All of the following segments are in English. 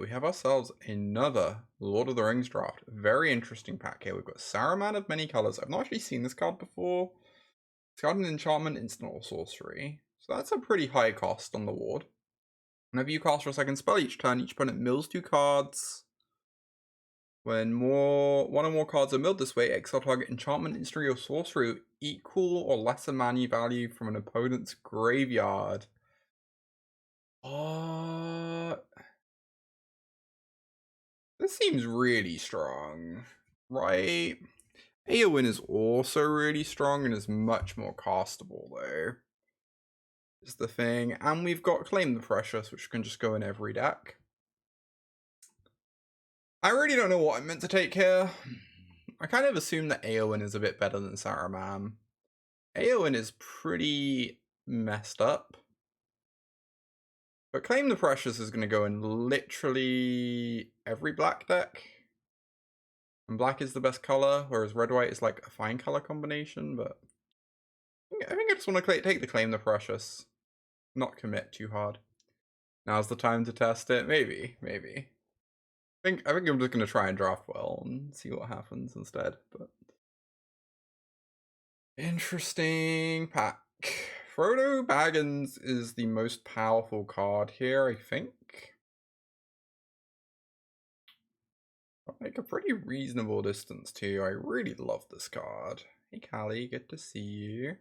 we have ourselves another Lord of the Rings draft. Very interesting pack here. We've got Saruman of many colors. I've not actually seen this card before. It's got an enchantment, instant, or sorcery. So that's a pretty high cost on the ward. Whenever you cast for a second spell each turn, each opponent mills 2 cards. When one or more cards are milled this way, exile target enchantment, instant, or sorcery equal or lesser mana value from an opponent's graveyard. This seems really strong, right? Eowyn is also really strong and is much more castable though. Is the thing. And we've got Claim the Precious, which can just go in every deck. I really don't know what I'm meant to take here. I kind of assume that Eowyn is a bit better than Saruman. Eowyn is pretty messed up. But Claim the Precious is going to go in literally every black deck. And black is the best color, whereas red-white is like a fine color combination, but I think I just want to take the Claim the Precious. Not commit too hard. Now's the time to test it. Maybe. I think I'm just going to try and draft well and see what happens instead. But interesting pack. Frodo Baggins is the most powerful card here, I think. Like a pretty reasonable distance too. I really love this card. Hey Callie, good to see you.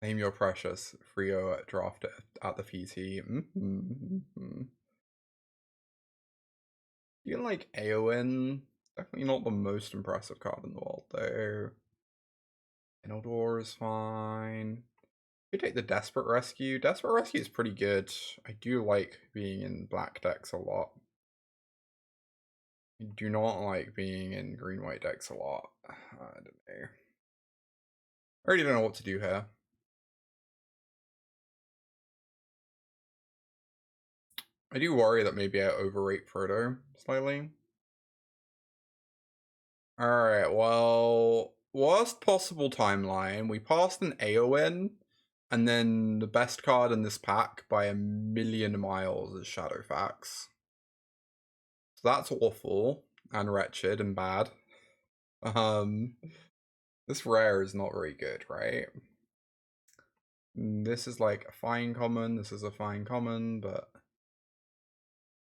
Name your precious. Frio draft it at the VT. You like Eowyn? Definitely not the most impressive card in the world though. Inodor is fine. You take the Desperate Rescue. Desperate Rescue is pretty good. I do like being in black decks a lot. I do not like being in green-white decks a lot. I don't know. I already don't know what to do here. I do worry that maybe I overrate Frodo slightly. Alright, well, worst possible timeline. We passed an Eowyn, and then the best card in this pack by a million miles is Shadowfax. So that's awful, and wretched, and bad. This rare is not very good, right? This is like a fine common, this is a fine common, but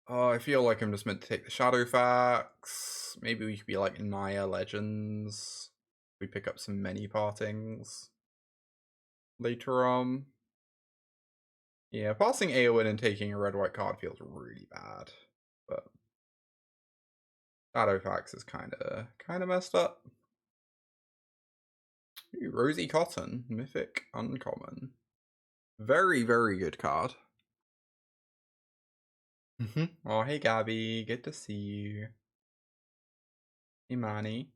oh, I feel like I'm just meant to take the Shadowfax. Maybe we could be like Naya Legends. We pick up some many partings later on. Yeah, passing Eowyn and taking a red-white card feels really bad, but Shadowfax is kind of messed up. Ooh, Rosy Cotton, mythic, uncommon. Very, very good card. Oh, hey Gabby, good to see you. Hey Manny.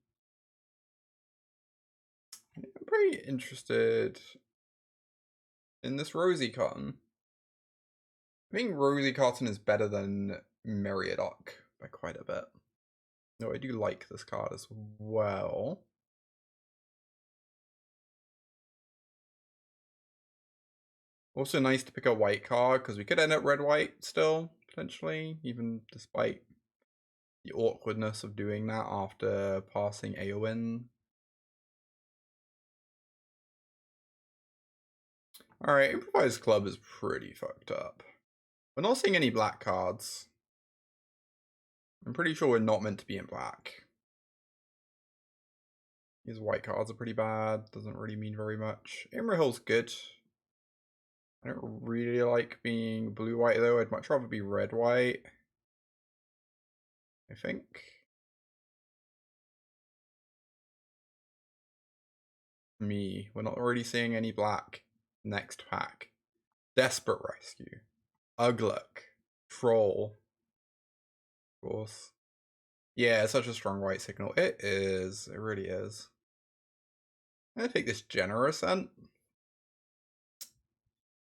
I'm pretty interested in this Rosy Cotton. I think Rosy Cotton is better than Meriadoc by quite a bit. No, I do like this card as well. Also nice to pick a white card, because we could end up red-white still, potentially, even despite the awkwardness of doing that after passing Eowyn. Alright, Improvised Club is pretty fucked up. We're not seeing any black cards. I'm pretty sure we're not meant to be in black. These white cards are pretty bad. Doesn't really mean very much. Imrahil's good. I don't really like being blue-white though. I'd much rather be red-white, I think. We're not already seeing any black. Next pack. Desperate Rescue. Ugluk. Troll. Of course. Yeah, it's such a strong white signal. It is. It really is. I'm gonna take this Generous Scent.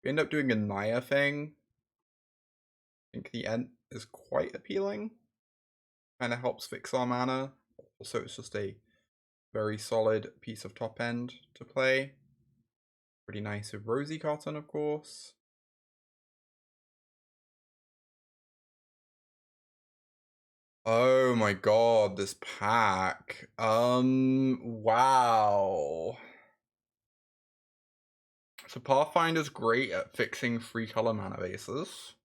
We end up doing a Naya thing. I think the Ent is quite appealing. Kind of helps fix our mana. Also, it's just a very solid piece of top end to play. Pretty nice with Rosy Cotton, of course. Oh my god, this pack. Wow. So Pathfinder's great at fixing 3-color mana bases.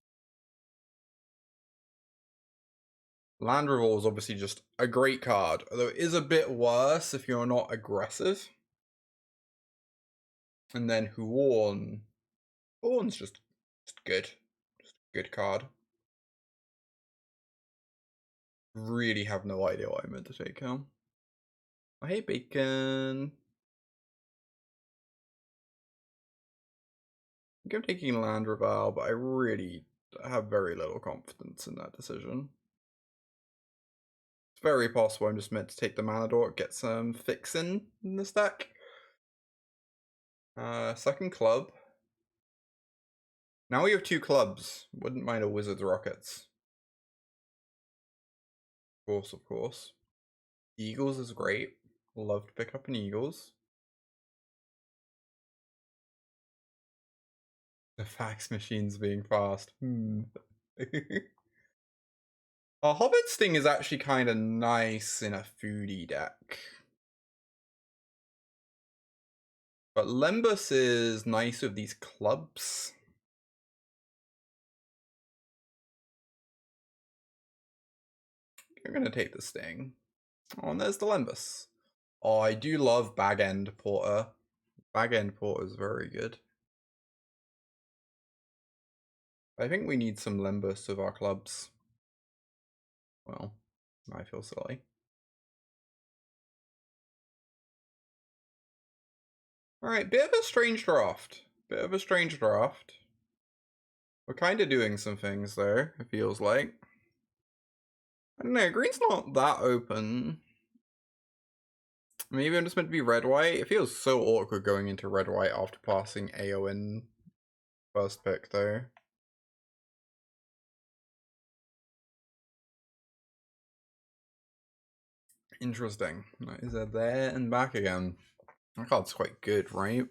Land Revolt is obviously just a great card, although it is a bit worse if you're not aggressive. And then Huorn. Huorn's just good. Just a good card. Really have no idea what I meant to take him. Oh, hey, Bacon. I think I'm taking Land Revel, but I really have very little confidence in that decision. It's very possible I'm just meant to take the Mana Dork, get some fixin' in this deck. Second club. Now we have 2 clubs. Wouldn't mind a Wizard's Rockets. Of course. Eagles is great. Love to pick up an Eagles. The fax machine's being fast. Hobbit Sting is actually kind of nice in a foodie deck. But Lembus is nice with these clubs. I'm going to take the Sting. Oh, and there's the Lembus. Oh, I do love Bag End Porter. Bag End Porter is very good. I think we need some Lembus of our clubs. Well, I feel silly. Alright, bit of a strange draft. We're kind of doing some things there, it feels like. I don't know, green's not that open. Maybe I'm just meant to be red-white. It feels so awkward going into red-white after passing AO in first pick, though. Interesting. Is that there and back again? That card's quite good, right?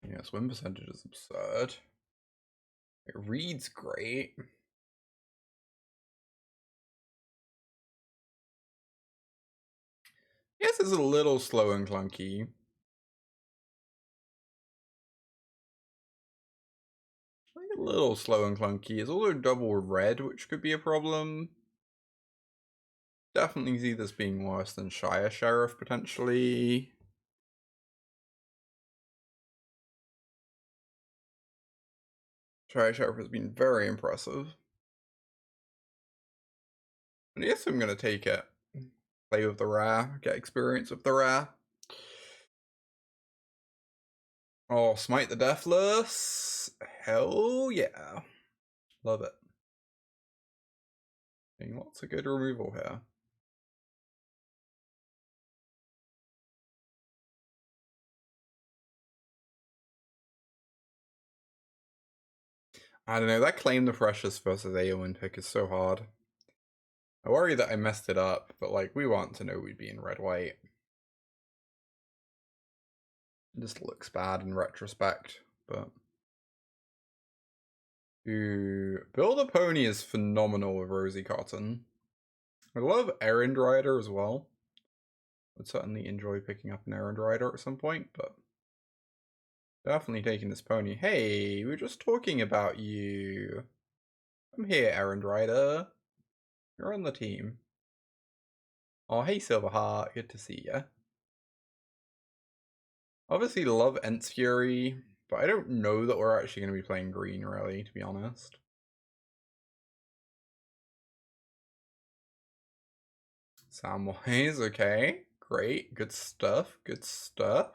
Yeah, swim percentage is absurd. It reads great. Yes, it's a little slow and clunky. A little slow and clunky. It's also double red, which could be a problem. Definitely see this being worse than Shire Sheriff, potentially. Shire Sheriff has been very impressive. And yes, I'm going to take it. Play with the rare, get experience with the rare. Oh, Smite the Deathless. Hell yeah. Love it. Getting lots of good removal here. I don't know, that Claim the Precious versus Aowen pick is so hard. I worry that I messed it up, but like, we want to know we'd be in red-white. It just looks bad in retrospect, but... Ooh, Build a Pony is phenomenal with Rosie Cotton. I love Errand Rider as well. Would certainly enjoy picking up an Errand Rider at some point, but... Definitely taking this pony. Hey, we were just talking about you. I'm here, Errand Rider. You're on the team. Oh, hey, Silverheart. Good to see ya. Obviously love Ent's Fury, but I don't know that we're actually going to be playing green, really, to be honest. Samwise, okay. Great. Good stuff. Good stuff.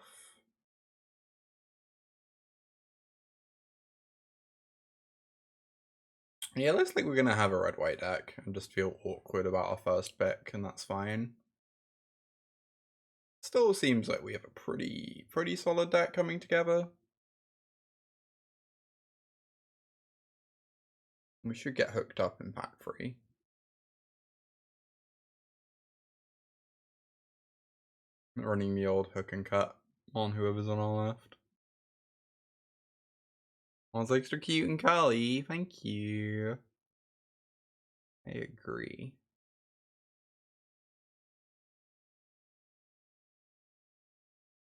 Yeah, looks like we're going to have a red-white deck and just feel awkward about our first pick, and that's fine. Still seems like we have a pretty solid deck coming together. We should get hooked up in pack 3. Running the old hook and cut on whoever's on our left. One's extra cute and curly, thank you. I agree.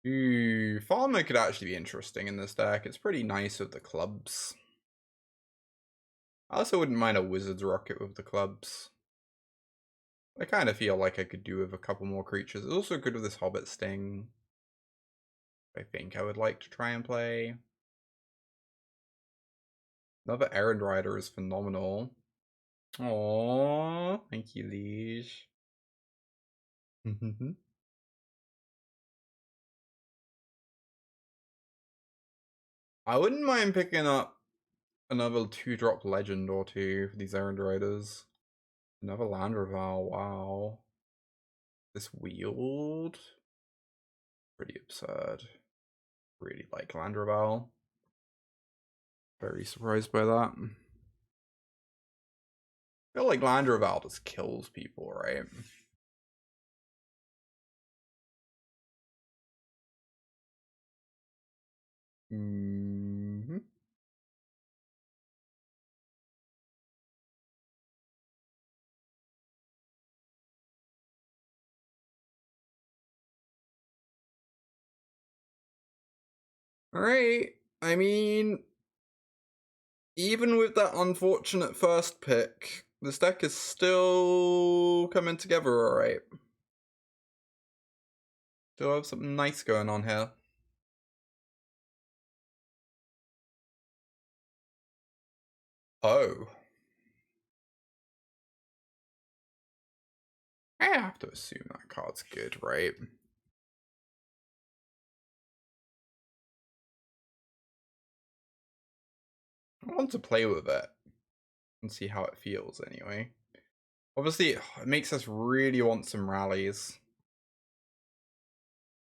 Ooh, Farmer could actually be interesting in this deck. It's pretty nice with the clubs. I also wouldn't mind a Wizard's Rocket with the clubs. I kind of feel like I could do with a couple more creatures. It's also good with this Hobbit Sting. I think I would like to try and play. Another Errand Rider is phenomenal. Aww, thank you, Liege. I wouldn't mind picking up another 2-drop legend or two for these Errand Riders. Another Land Reval, wow. This Wield? Pretty absurd. Really like Land Reval. Very surprised by that. I feel like Land Reval just kills people, right? Mm-hmm. Alright, I mean, even with that unfortunate first pick, this deck is still coming together alright. Still have something nice going on here. Oh. I have to assume that card's good, right? I want to play with it and see how it feels anyway. Obviously, it makes us really want some rallies.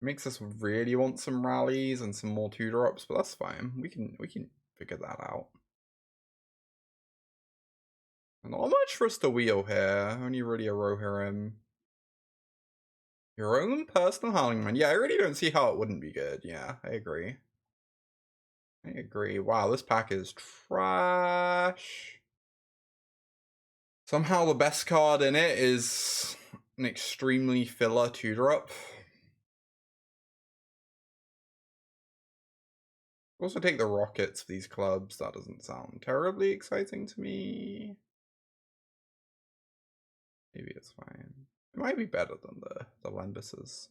It makes us really want some rallies and some more 2-drops, but that's fine. We can figure that out. Not much for us to wheel here. Only really a Rohirrim. Your own personal Howling Mind. Yeah, I really don't see how it wouldn't be good. Yeah, I agree. I agree. Wow, this pack is trash. Somehow the best card in it is an extremely filler 2-drop. Also take the rockets for these clubs. That doesn't sound terribly exciting to me. Maybe it's fine. It might be better than the Lembuses.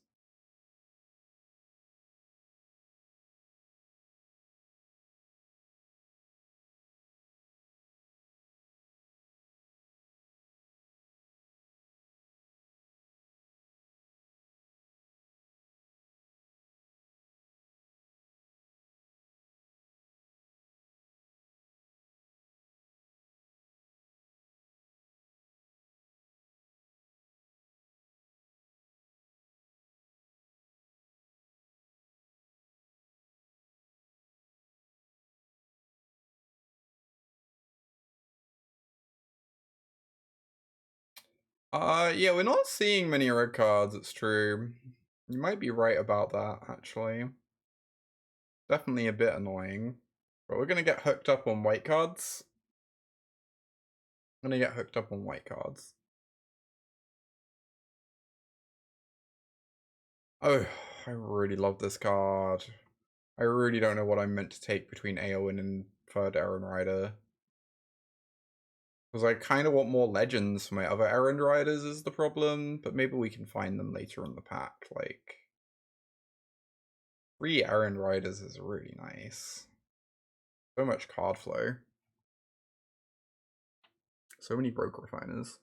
Yeah, we're not seeing many red cards, it's true. You might be right about that, actually. Definitely a bit annoying. But we're gonna get hooked up on white cards. I'm gonna get hooked up on white cards. Oh, I really love this card. I really don't know what I'm meant to take between Aowen and third Errand Rider. Because I kind of want more legends for my other Errand Riders is the problem, but maybe we can find them later in the pack. Like, 3 Errand Riders is really nice. So much card flow. So many Broke Refiners.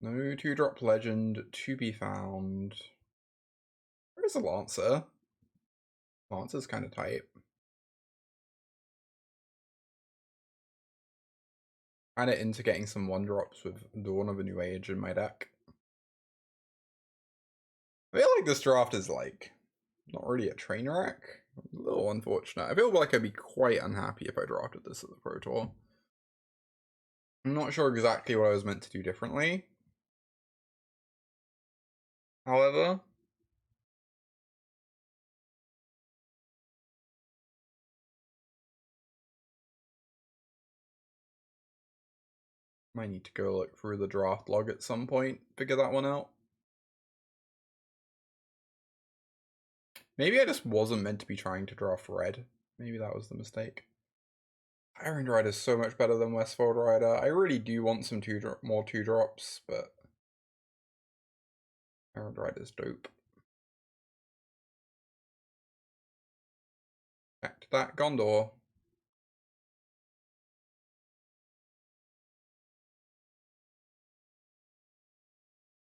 No 2-drop legend to be found. Where's a Lancer? Lancer's kind of tight. Kind of into getting some 1-drops with Dawn of a New Age in my deck. I feel like this draft is like not really a train wreck. A little unfortunate. I feel like I'd be quite unhappy if I drafted this at the Pro Tour. I'm not sure exactly what I was meant to do differently. However, Might need to go look through the draft log at some point, figure that one out. Maybe I just wasn't meant to be trying to draft red. Maybe that was the mistake. Iron Rider is so much better than Westfold Rider. I really do want some more 2-drops, but Iron Rider's dope. Back to that Gondor.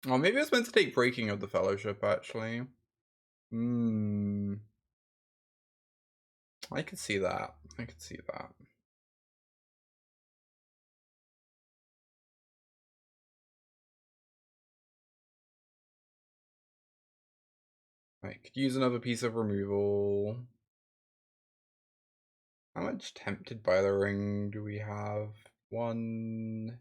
Oh, maybe I was meant to take Breaking of the Fellowship, actually. I could see that. I could see that. I could use another piece of removal. How much Tempted by the Ring do we have? 1.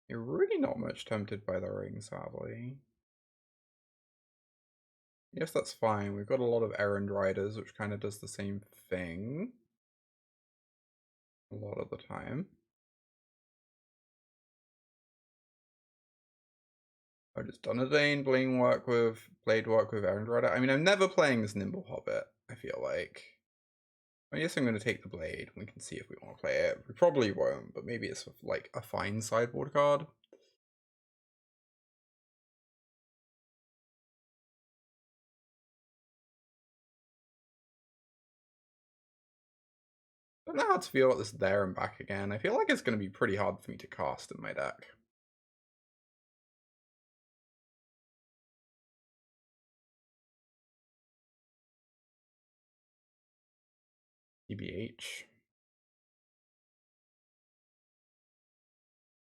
You're really not much Tempted by the Ring, sadly. Yes, that's fine. We've got a lot of Errand Riders, which kind of does the same thing a lot of the time. I've just done a Dane, blade work with Errand Rider. I mean, I'm never playing as Nimble Hobbit, I feel like. I guess I'm going to take the Blade. We can see if we want to play it. We probably won't, but maybe it's like a fine sideboard card. I don't know how to feel about this there and back again. I feel like it's going to be pretty hard for me to cast in my deck. EBH.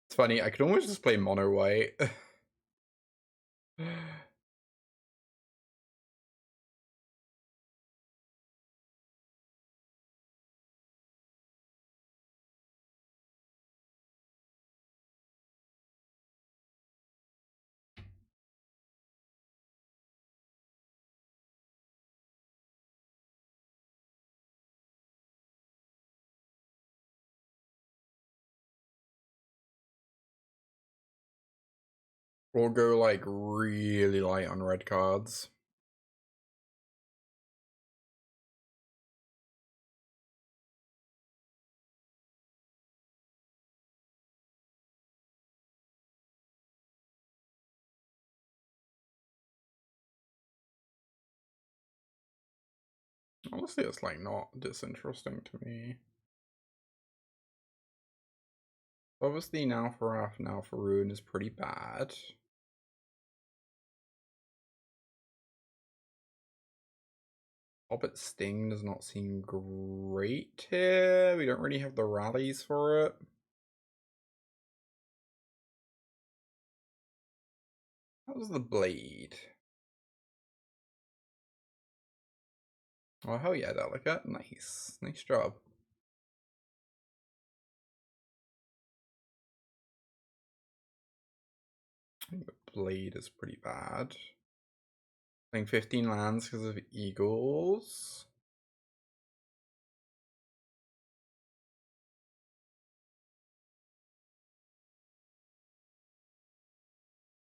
It's funny, I could almost just play mono white. We'll go like really light on red cards. Honestly, it's like not disinteresting to me. Obviously, now for Wrath, now for Ruin is pretty bad. Hobbit Sting does not seem great here. We don't really have the rallies for it. That was the Blade. Oh, hell yeah, Delicate. Nice. Nice job. I think the Blade is pretty bad. Playing 15 lands because of Eagles.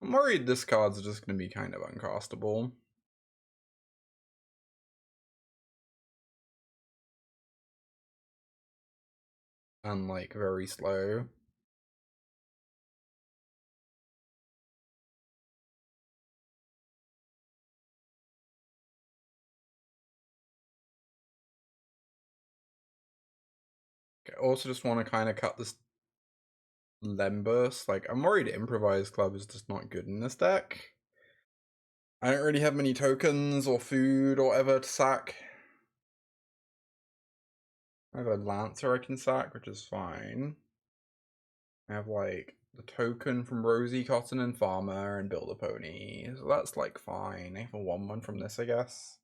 I'm worried this card's just going to be kind of uncastable. And like very slow. I also just want to kind of cut this Lemburst. Like, I'm worried Improvise Club is just not good in this deck. I don't really have many tokens or food or whatever to sack. I have a Lancer I can sack, which is fine. I have like the token from Rosie Cotton and Farmer and Build a Pony, so that's like fine. I have a 1/1 from this, I guess.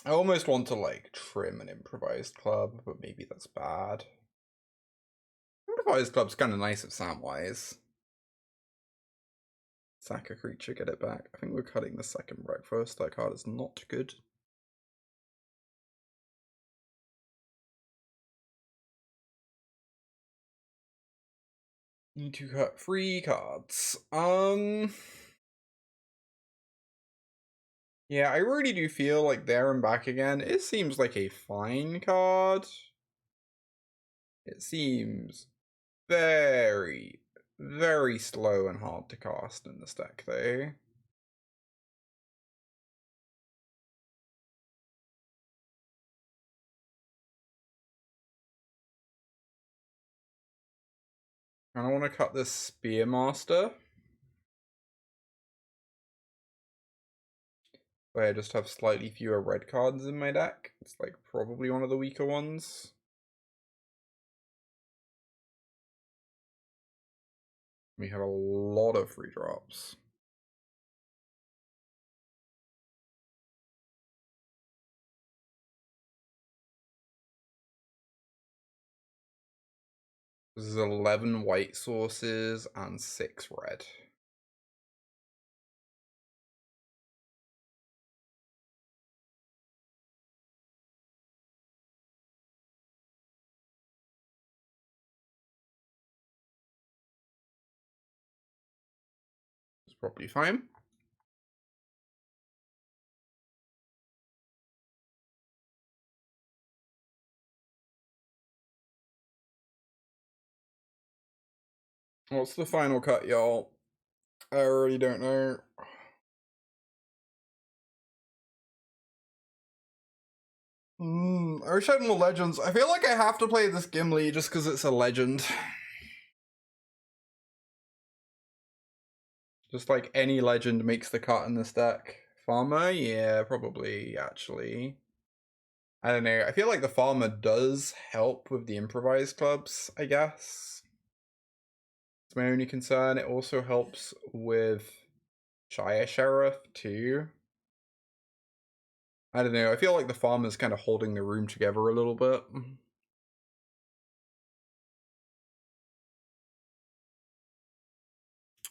I almost want to like trim an Improvised Club, but maybe that's bad. Improvised Club's kind of nice at Samwise. Sack a creature, get it back. I think we're cutting the second breakfast. That card is not good. Need to cut 3 cards. Yeah, I really do feel like There and Back Again, it seems like a fine card. It seems very, very slow and hard to cast in this deck, though. And I want to cut this Spearmaster. I just have slightly fewer red cards in my deck. It's like probably one of the weaker ones. We have a lot of free drops. This is 11 white sources and 6 red. It's probably fine. What's the final cut, y'all? I really don't know. I wish I had more legends. I feel like I have to play this Gimli just because it's a legend. Just like any legend makes the cut in this deck. Farmer? Yeah, probably, actually. I don't know. I feel like the Farmer does help with the improvised clubs, I guess. It's my only concern. It also helps with Shire Sheriff, too. I don't know. I feel like the Farmer's kind of holding the room together a little bit.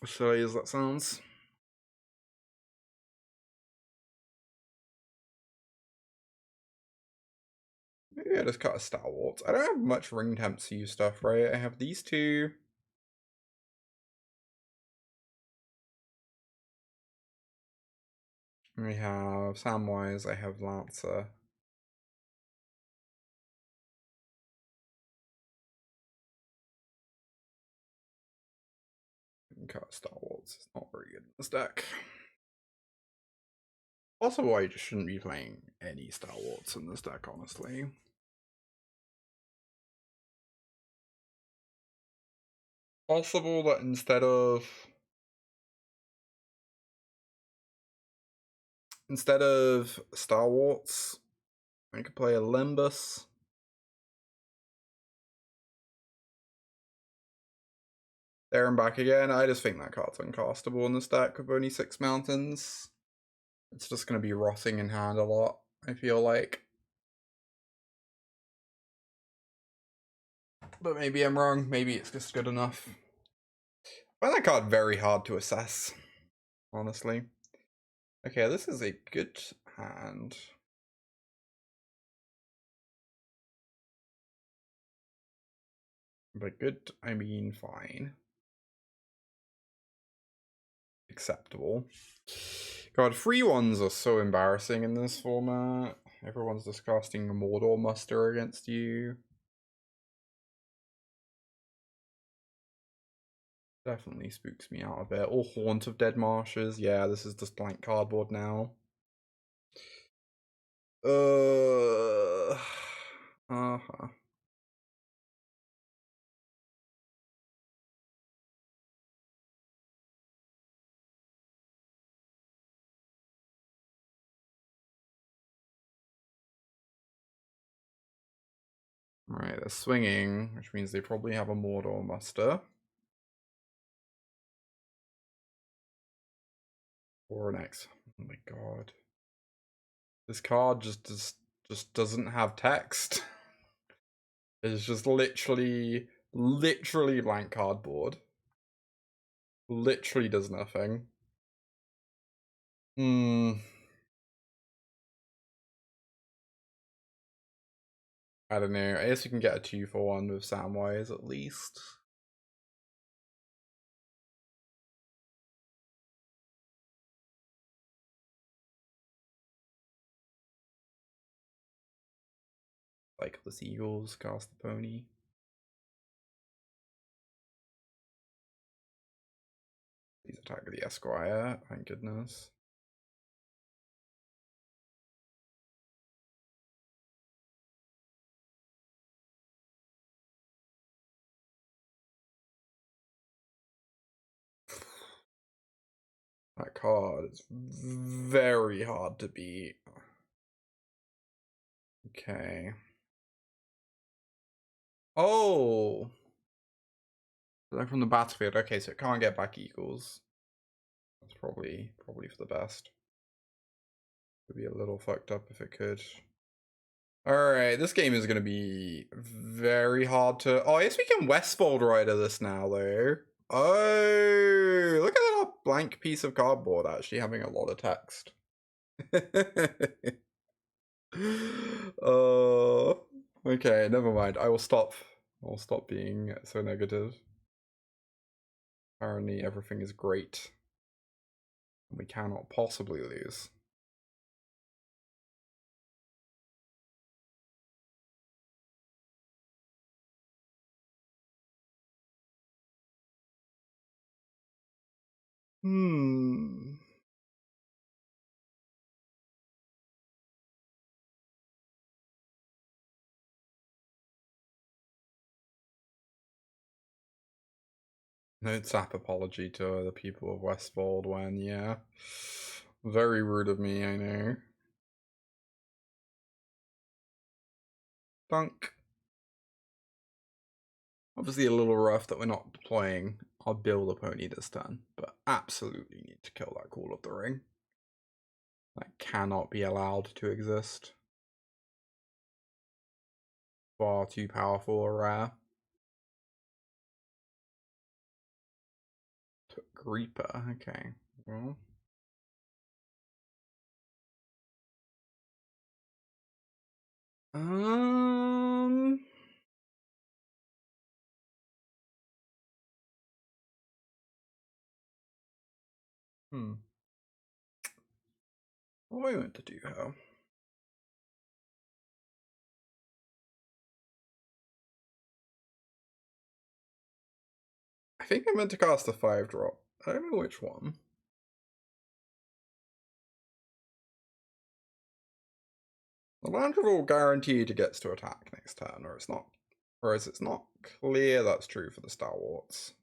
Silly as that sounds. Maybe I just cut a Stalwart. I don't have much ring temp to use stuff, right? I have these two. We have Samwise, I have Lancer. Cut Stalwarts. It's not very good in this deck. Also, I just shouldn't be playing any Stalwarts in this deck, honestly. Possible that instead of Stalwarts, I could play a Limbus. There and Back Again. I just think that card's uncastable in this deck with only 6 mountains. It's just going to be rotting in hand a lot, I feel like. But maybe I'm wrong. Maybe it's just good enough. I find that card very hard to assess, honestly. Okay, this is a good hand. By good, I mean fine. Acceptable. God, free ones are so embarrassing in this format. Everyone's just casting a Mordor muster against you. Definitely spooks me out a bit. Or Haunt of Dead Marshes. Yeah, this is just blank cardboard now. Uh-huh. Right, they're swinging, which means they probably have a Mordor muster. Or an X. Oh my god. This card just doesn't have text. It's just literally blank cardboard. Literally does nothing. I don't know. I guess we can get a 2-for-1 with Samwise at least. Like the seagulls, cast the pony. Please attack the Esquire, thank goodness. That card is very hard to beat. Okay. Oh! They're from the battlefield. Okay, so it can't get back equals. That's probably for the best. Would be a little fucked up if it could. Alright, this game is gonna be very hard to... Oh, I guess we can Westfold Rider this now, though. Oh, look at that blank piece of cardboard actually having a lot of text. Oh, okay, never mind. I'll stop being so negative. Apparently everything is great. We cannot possibly lose. No sap apology to the people of Westfold when, yeah. Very rude of me, I know. Dunk. Obviously a little rough that we're not deploying our build a pony this turn, but absolutely need to kill that Call of the Ring. That cannot be allowed to exist. Far too powerful or rare. Took Reaper, okay. Well. What am I meant to do here? I think I meant to cast a 5-drop. I don't know which one. The Landrival guaranteed to gets to attack next turn, or it's not. Whereas it's not clear that's true for the Stalwarts.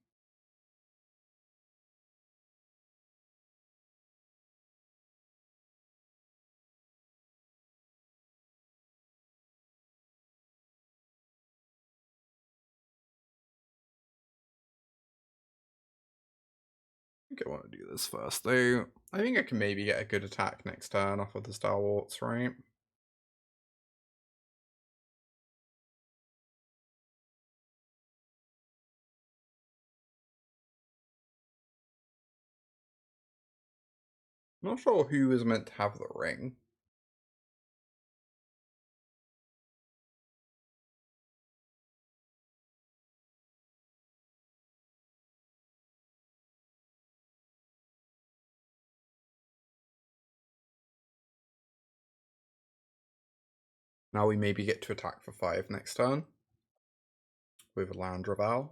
I think I want to do this first, though. I think I can maybe get a good attack next turn off of the Stalwarts, right? Not sure who is meant to have the ring. Now we maybe get to attack for 5 next turn with Landrival.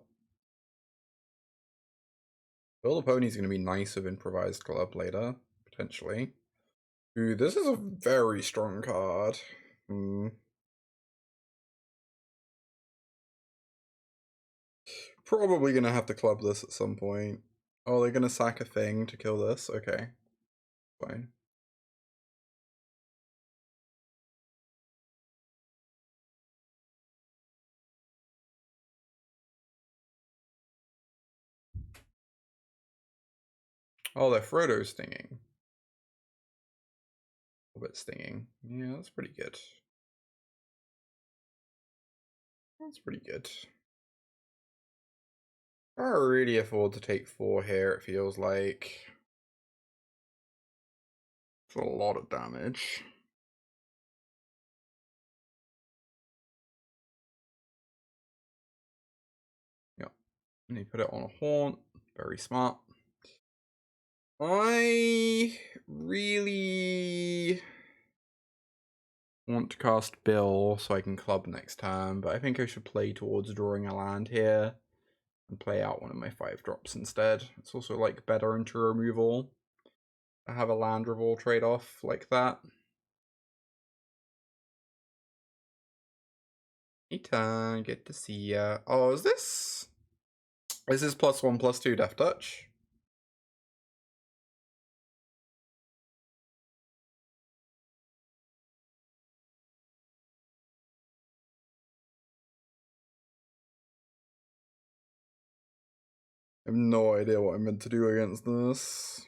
Build a Pony's going to be nice with Improvised Club later, potentially. Ooh, this is a very strong card. Probably going to have to club this at some point. Oh, they're going to sack a thing to kill this? Okay. Fine. Oh, they're Frodo stinging. A little bit stinging. Yeah, that's pretty good. That's pretty good. I can't really afford to take 4 here, it feels like. It's a lot of damage. Yep. And you put it on a haunt. Very smart. I really want to cast Bill so I can club next turn, but I think I should play towards drawing a land here and play out one of my 5-drops instead. It's also like better into removal. I have a land removal trade-off like that. Hey turn, good to see ya. Oh, is this +1/+2 Death Touch? I have no idea what I'm meant to do against this.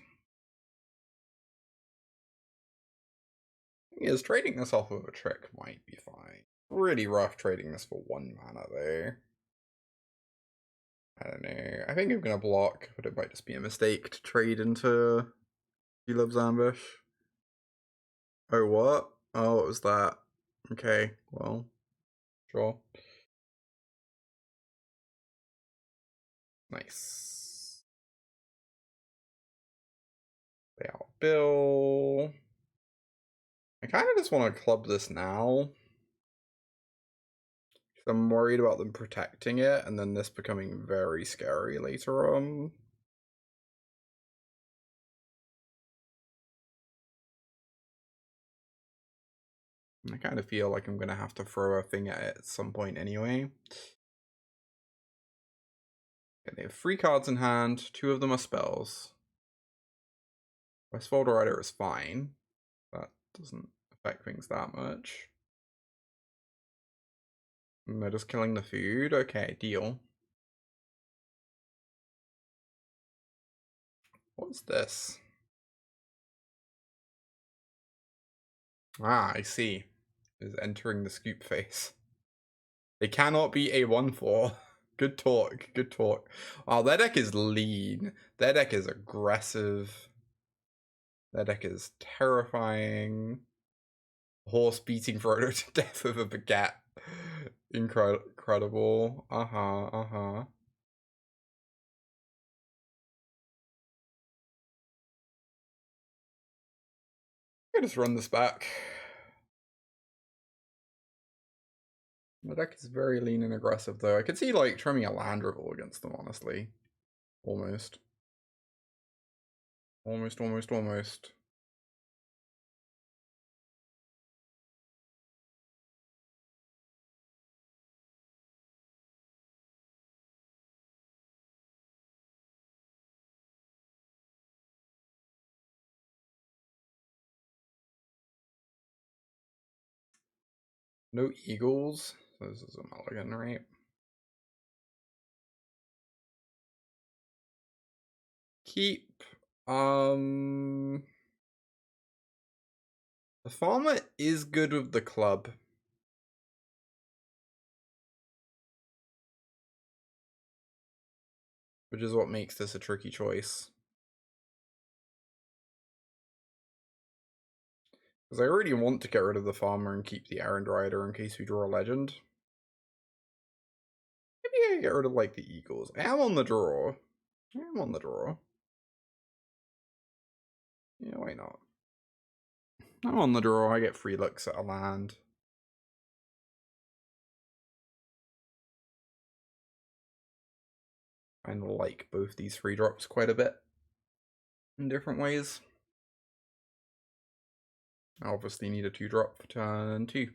Is trading this off of a trick might be fine. Really rough trading this for 1 mana though. I don't know. I think I'm gonna block, but it might just be a mistake to trade into He Loves Ambush. Oh, what? Oh, what was that? Okay, well, sure. Nice. Play out Bill. I kind of just want to club this now. I'm worried about them protecting it and then this becoming very scary later on. I kind of feel like I'm going to have to throw a thing at it at some point anyway. Okay, they have 3 cards in hand. 2 of them are spells. Westfold Rider is fine. That doesn't affect things that much. And they're just killing the food. Okay, deal. What's this? Ah, I see. Is entering the scoop phase. They cannot be a 1/4. Good talk, good talk. Wow, their deck is lean. Their deck is aggressive. Their deck is terrifying. Horse beating Frodo to death with a baguette. Incredible. Uh-huh. I just run this back. The deck is very lean and aggressive, though. I could see, like, trimming a land reveal against them, honestly. Almost. Almost. No eagles. So this is a mulligan, right? Keep. The farmer is good with the club. Which is what makes this a tricky choice. Because I really want to get rid of the farmer and keep the errand rider in case we draw a legend. Maybe I get rid of, like, the eagles. I am on the draw. Yeah, why not? I'm on the draw. I get 3 looks at a land. I like both these 3-drops quite a bit in different ways. I obviously need a 2-drop for turn 2.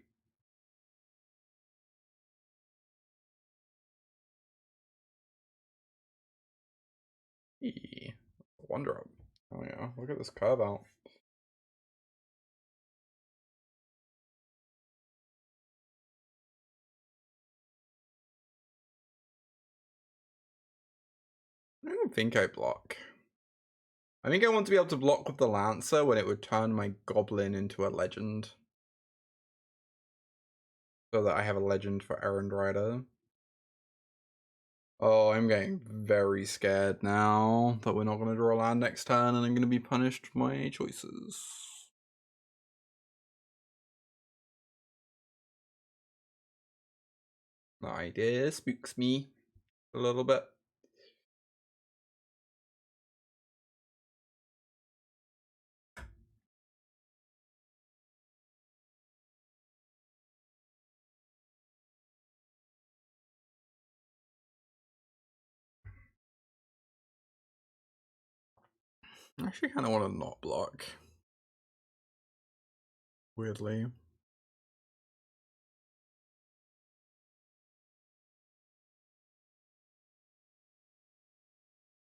Eee, 1-drop. Oh yeah, look at this curve out. I don't think I block. I think I want to be able to block with the Lancer when it would turn my Goblin into a legend. So that I have a legend for Errand Rider. Oh, I'm getting very scared now that we're not going to draw a land next turn and I'm going to be punished for my choices. The idea spooks me a little bit. I actually kind of want to not block. Weirdly.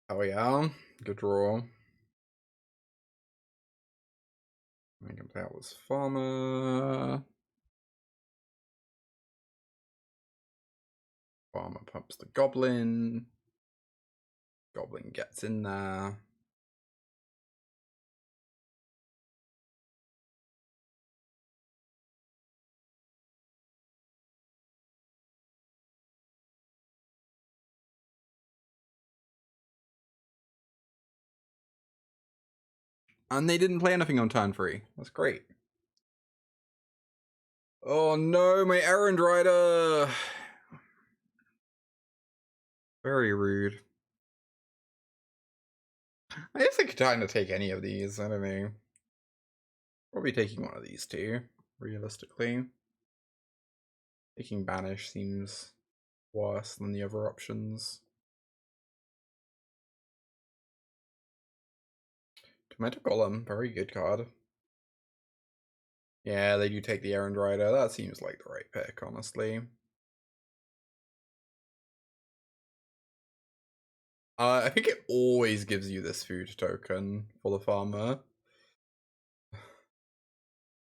Oh yeah, good draw. I can play out this farmer. Farmer pumps the goblin. Goblin gets in there. And they didn't play anything on turn 3. That's great. Oh no, my errand rider! Very rude. I guess I could kind of take any of these. I don't know. Probably taking one of these two, realistically. Taking Banish seems worse than the other options. Tormentor Golem, very good card. Yeah, they do take the Errand Rider. That seems like the right pick, honestly. I think it always gives you this food token for the farmer.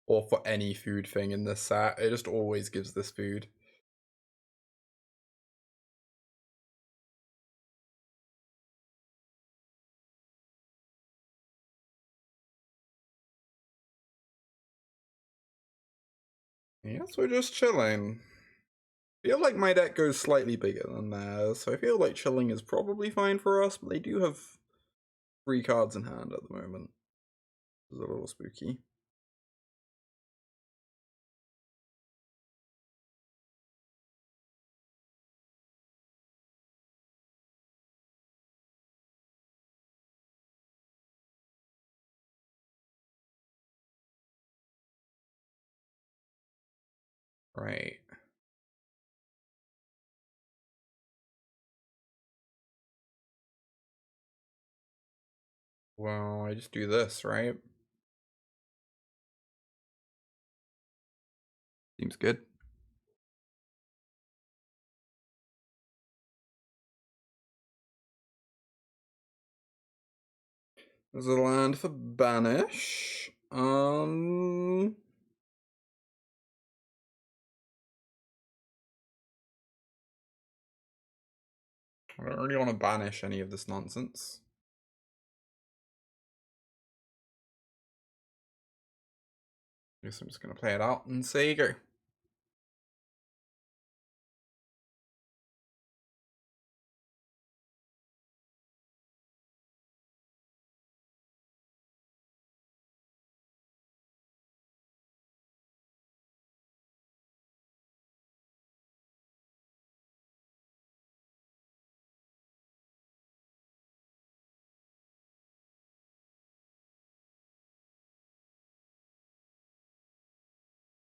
Or for any food thing in this set. It just always gives this food. Yes, we're just chilling. I feel like my deck goes slightly bigger than theirs, so I feel like chilling is probably fine for us, but they do have 3 cards in hand at the moment. It's a little spooky. Right. Well, I just do this, right? Seems good. There's a land for Banish. I don't really want to banish any of this nonsense. Guess I'm just going to play it out and say go.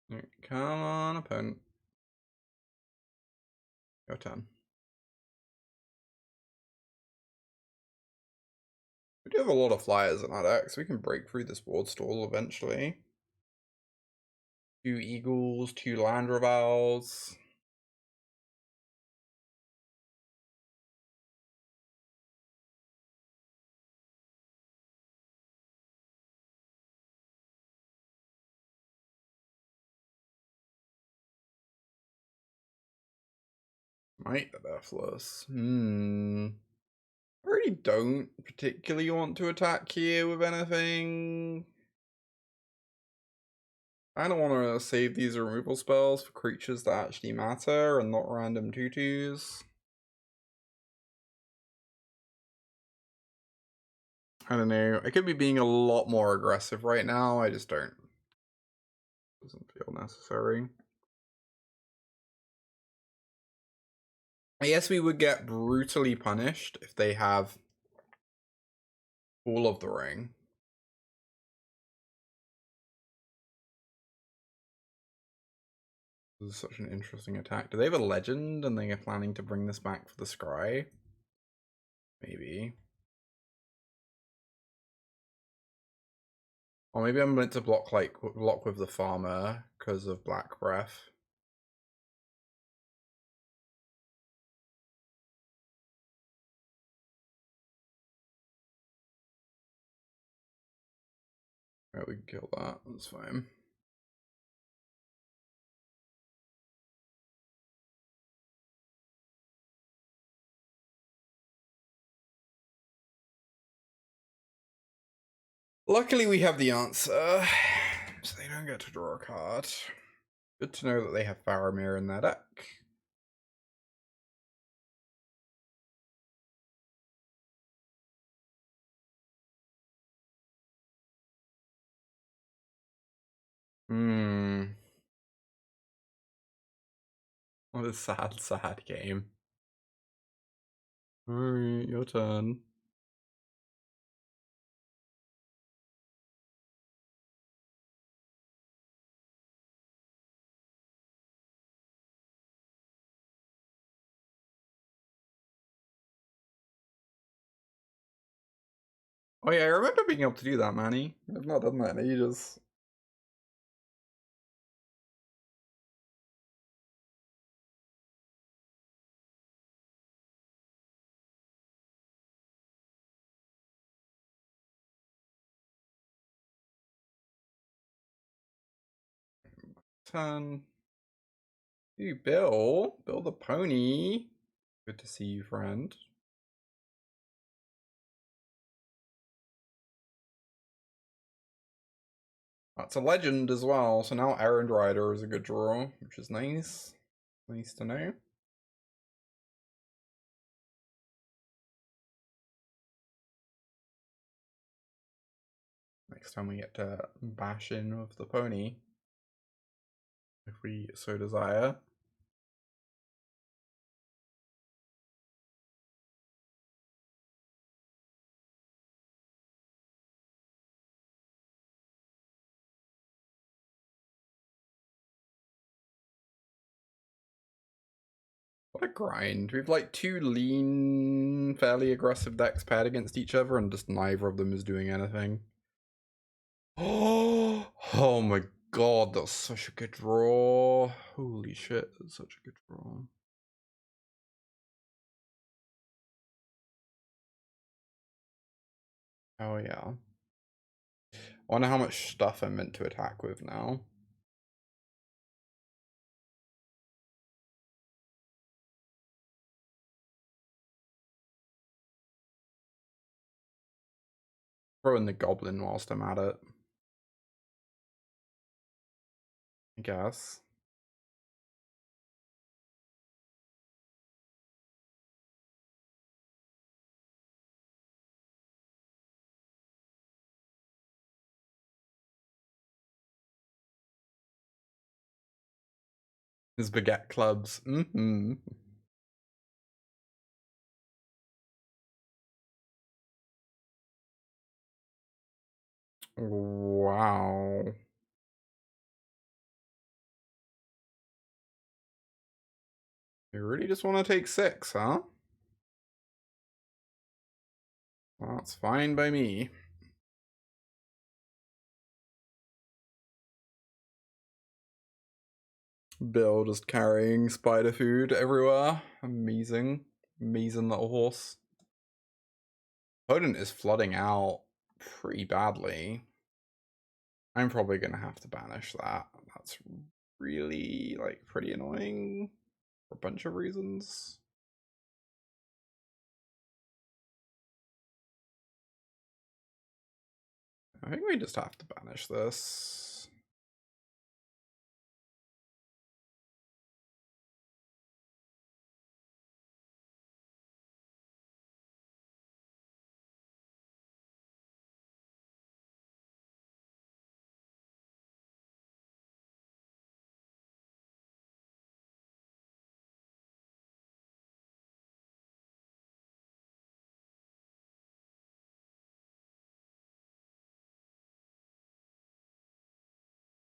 Right, come on, opponent. Your turn. We do have a lot of flyers in our deck, so we can break through this board stall eventually. 2 eagles, 2 land revals. Might the Deathless. I really don't particularly want to attack here with anything. I don't want to save these removal spells for creatures that actually matter and not random tutus. I don't know. I could be being a lot more aggressive right now. I just don't. Doesn't feel necessary. I guess we would get brutally punished if they have all of the ring. This is such an interesting attack. Do they have a legend and they are planning to bring this back for the scry? Maybe. Or maybe I'm meant to block with the farmer because of Black Breath. Right, we can kill that. That's fine. Luckily, we have the answer, so they don't get to draw a card. Good to know that they have Faramir in their deck. What a sad, sad game. Alright, your turn. Oh yeah, I remember being able to do that, Manny. I've not done that in ages. Turn. Hey, Bill. Bill the pony. Good to see you, friend. That's a legend as well, so now Errand Rider is a good draw, which is nice. Nice to know. Next time we get to bash in with the pony, if we so desire. What a grind. We have like two lean, fairly aggressive decks paired against each other, and just neither of them is doing anything. Oh my god, that's such a good draw. Holy shit, that's such a good draw. Oh yeah. I wonder how much stuff I'm meant to attack with now. Throw in the goblin whilst I'm at it, I guess. His baguette clubs. Wow. You really just want to take 6, huh? Well, that's fine by me. Bill just carrying spider food everywhere. Amazing. Amazing little horse. Opponent is flooding out pretty badly. I'm probably gonna have to banish that. That's really, like, pretty annoying for a bunch of reasons. I think we just have to banish this.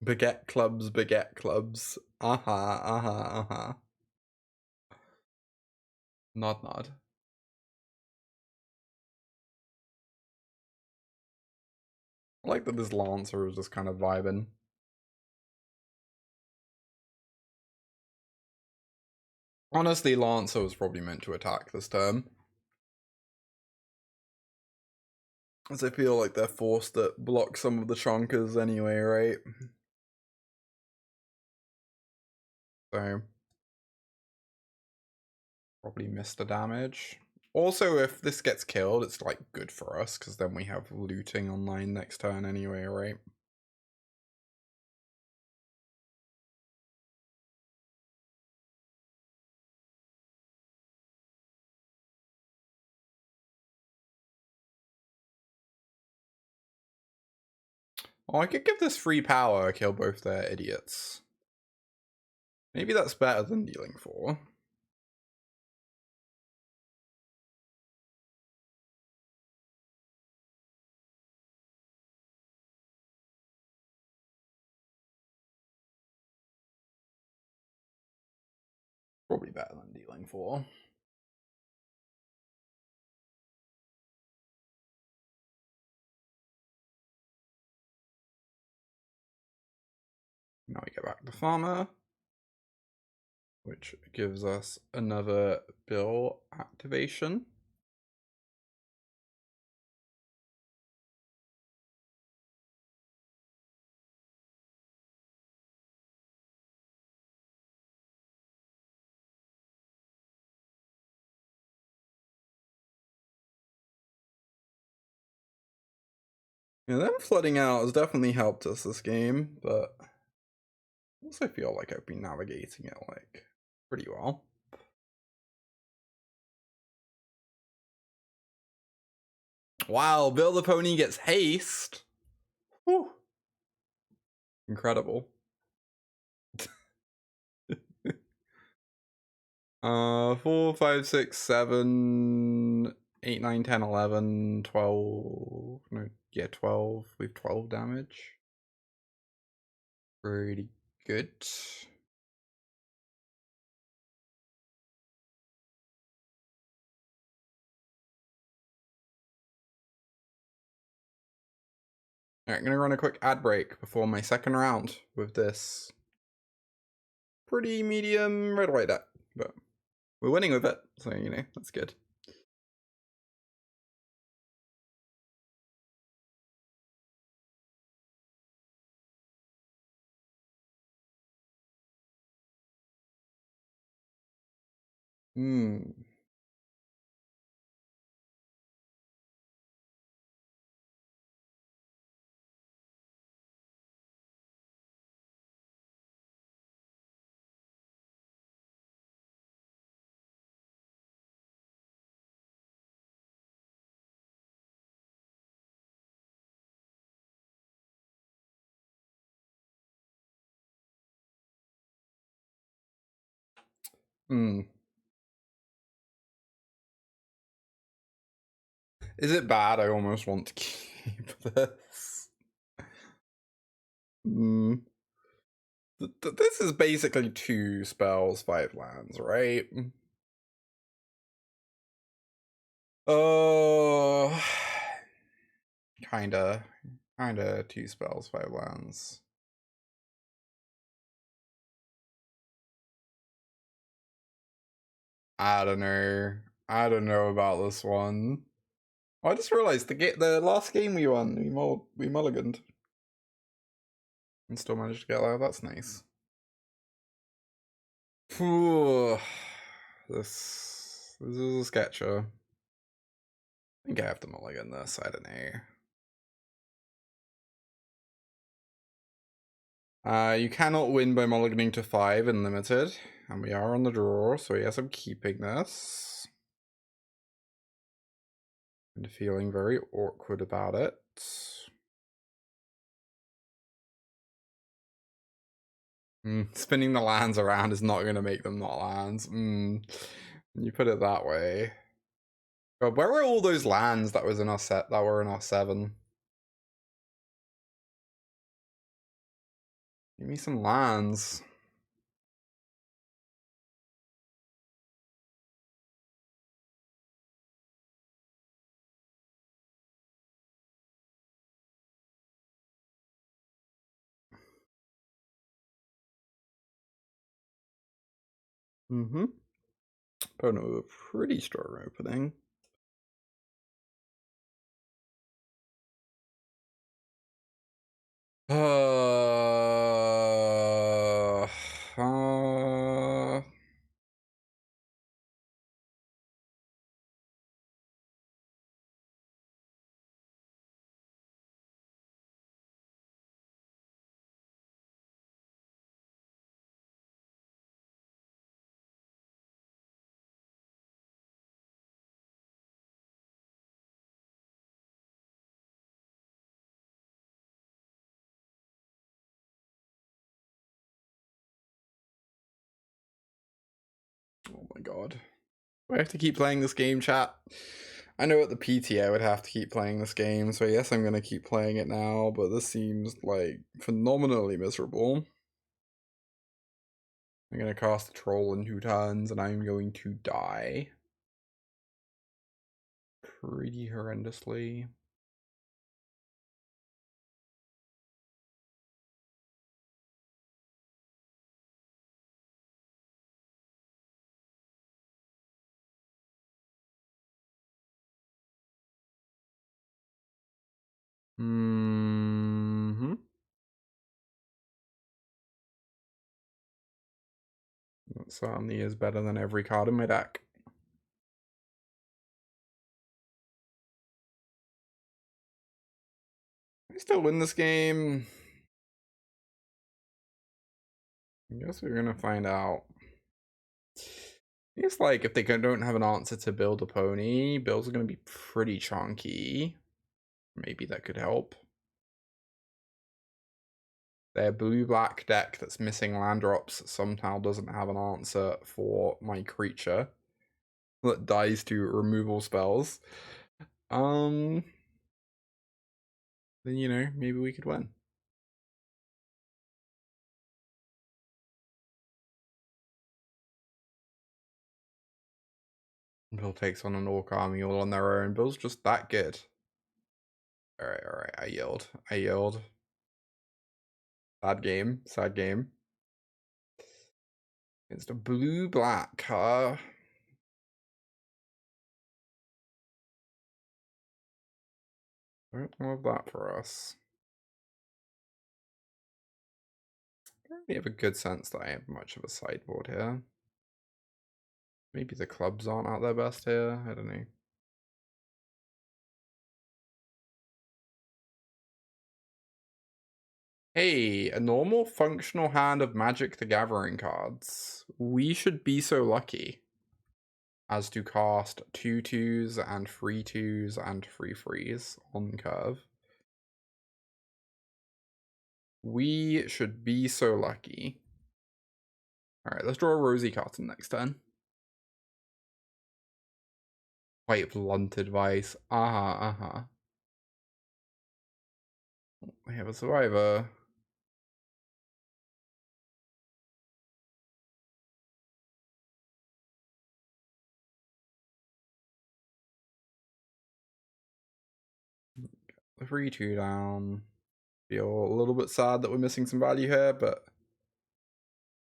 Baguette clubs, baguette clubs. Nod, nod. I like that this Lancer is just kind of vibing. Honestly, Lancer was probably meant to attack this turn. As I feel like they're forced to block some of the chonkers anyway, right? So probably missed the damage. Also, if this gets killed, it's like good for us, because then we have looting online next turn anyway, right? Oh, I could give this free power, kill both their idiots. Maybe that's better than dealing 4. Probably better than dealing 4. Now we go back to Farmer, which gives us another bill activation. Yeah, them flooding out has definitely helped us this game, but I also feel like I've been navigating it like pretty well. Wow, Bill the Pony gets haste. Whew. Incredible. 4, 5, 6, 7, 8, 9, 10, 11, 12. No, yeah, 12. We've 12 damage. Pretty good. Alright, I'm gonna run a quick ad break before my second round with this pretty medium red white deck, but we're winning with it, so you know, that's good. Is it bad? I almost want to keep this. This is basically 2 spells, 5 lands, right? Oh, kinda 2 spells, 5 lands. I don't know about this one. Oh, I just realized the last game we won, we mulliganed and still managed to get out. That's nice. Phew. This is a sketcher. I think I have to mulligan this. I don't know. You cannot win by mulliganing to 5 in limited, and we are on the draw, so yes, I'm keeping this. And feeling very awkward about it. Spinning the lands around is not going to make them not lands. You put it that way. God, where were all those lands that was in our set that were in our 7? Give me some lands. Opponent with a pretty strong opening. Oh my god. Do I have to keep playing this game, chat? I know at the PT I would have to keep playing this game, so yes, I'm gonna keep playing it now, but this seems like phenomenally miserable. I'm gonna cast a troll in 2 turns and I'm going to die. Pretty horrendously. That certainly is better than every card in my deck. I still win this game. I guess we're gonna find out. It's like if they don't have an answer to build a pony, builds are gonna be pretty chunky. Maybe that could help. Their blue-black deck that's missing land drops somehow doesn't have an answer for my creature that dies to removal spells. Then you know, maybe we could win. Bill takes on an orc army all on their own. Bill's just that good. Alright, I yield. Sad game. It's the blue-black, huh? Don't love that for us. I don't really have a good sense that I have much of a sideboard here. Maybe the clubs aren't at their best here. I don't know. Hey, a normal functional hand of Magic the Gathering cards. We should be so lucky as to cast 2/2s and 3/2s and 3/3s on curve. We should be so lucky. Alright, let's draw a Rosy Cotton next turn. Quite blunt advice. I have a survivor. The 3/2 down. Feel a little bit sad that we're missing some value here, but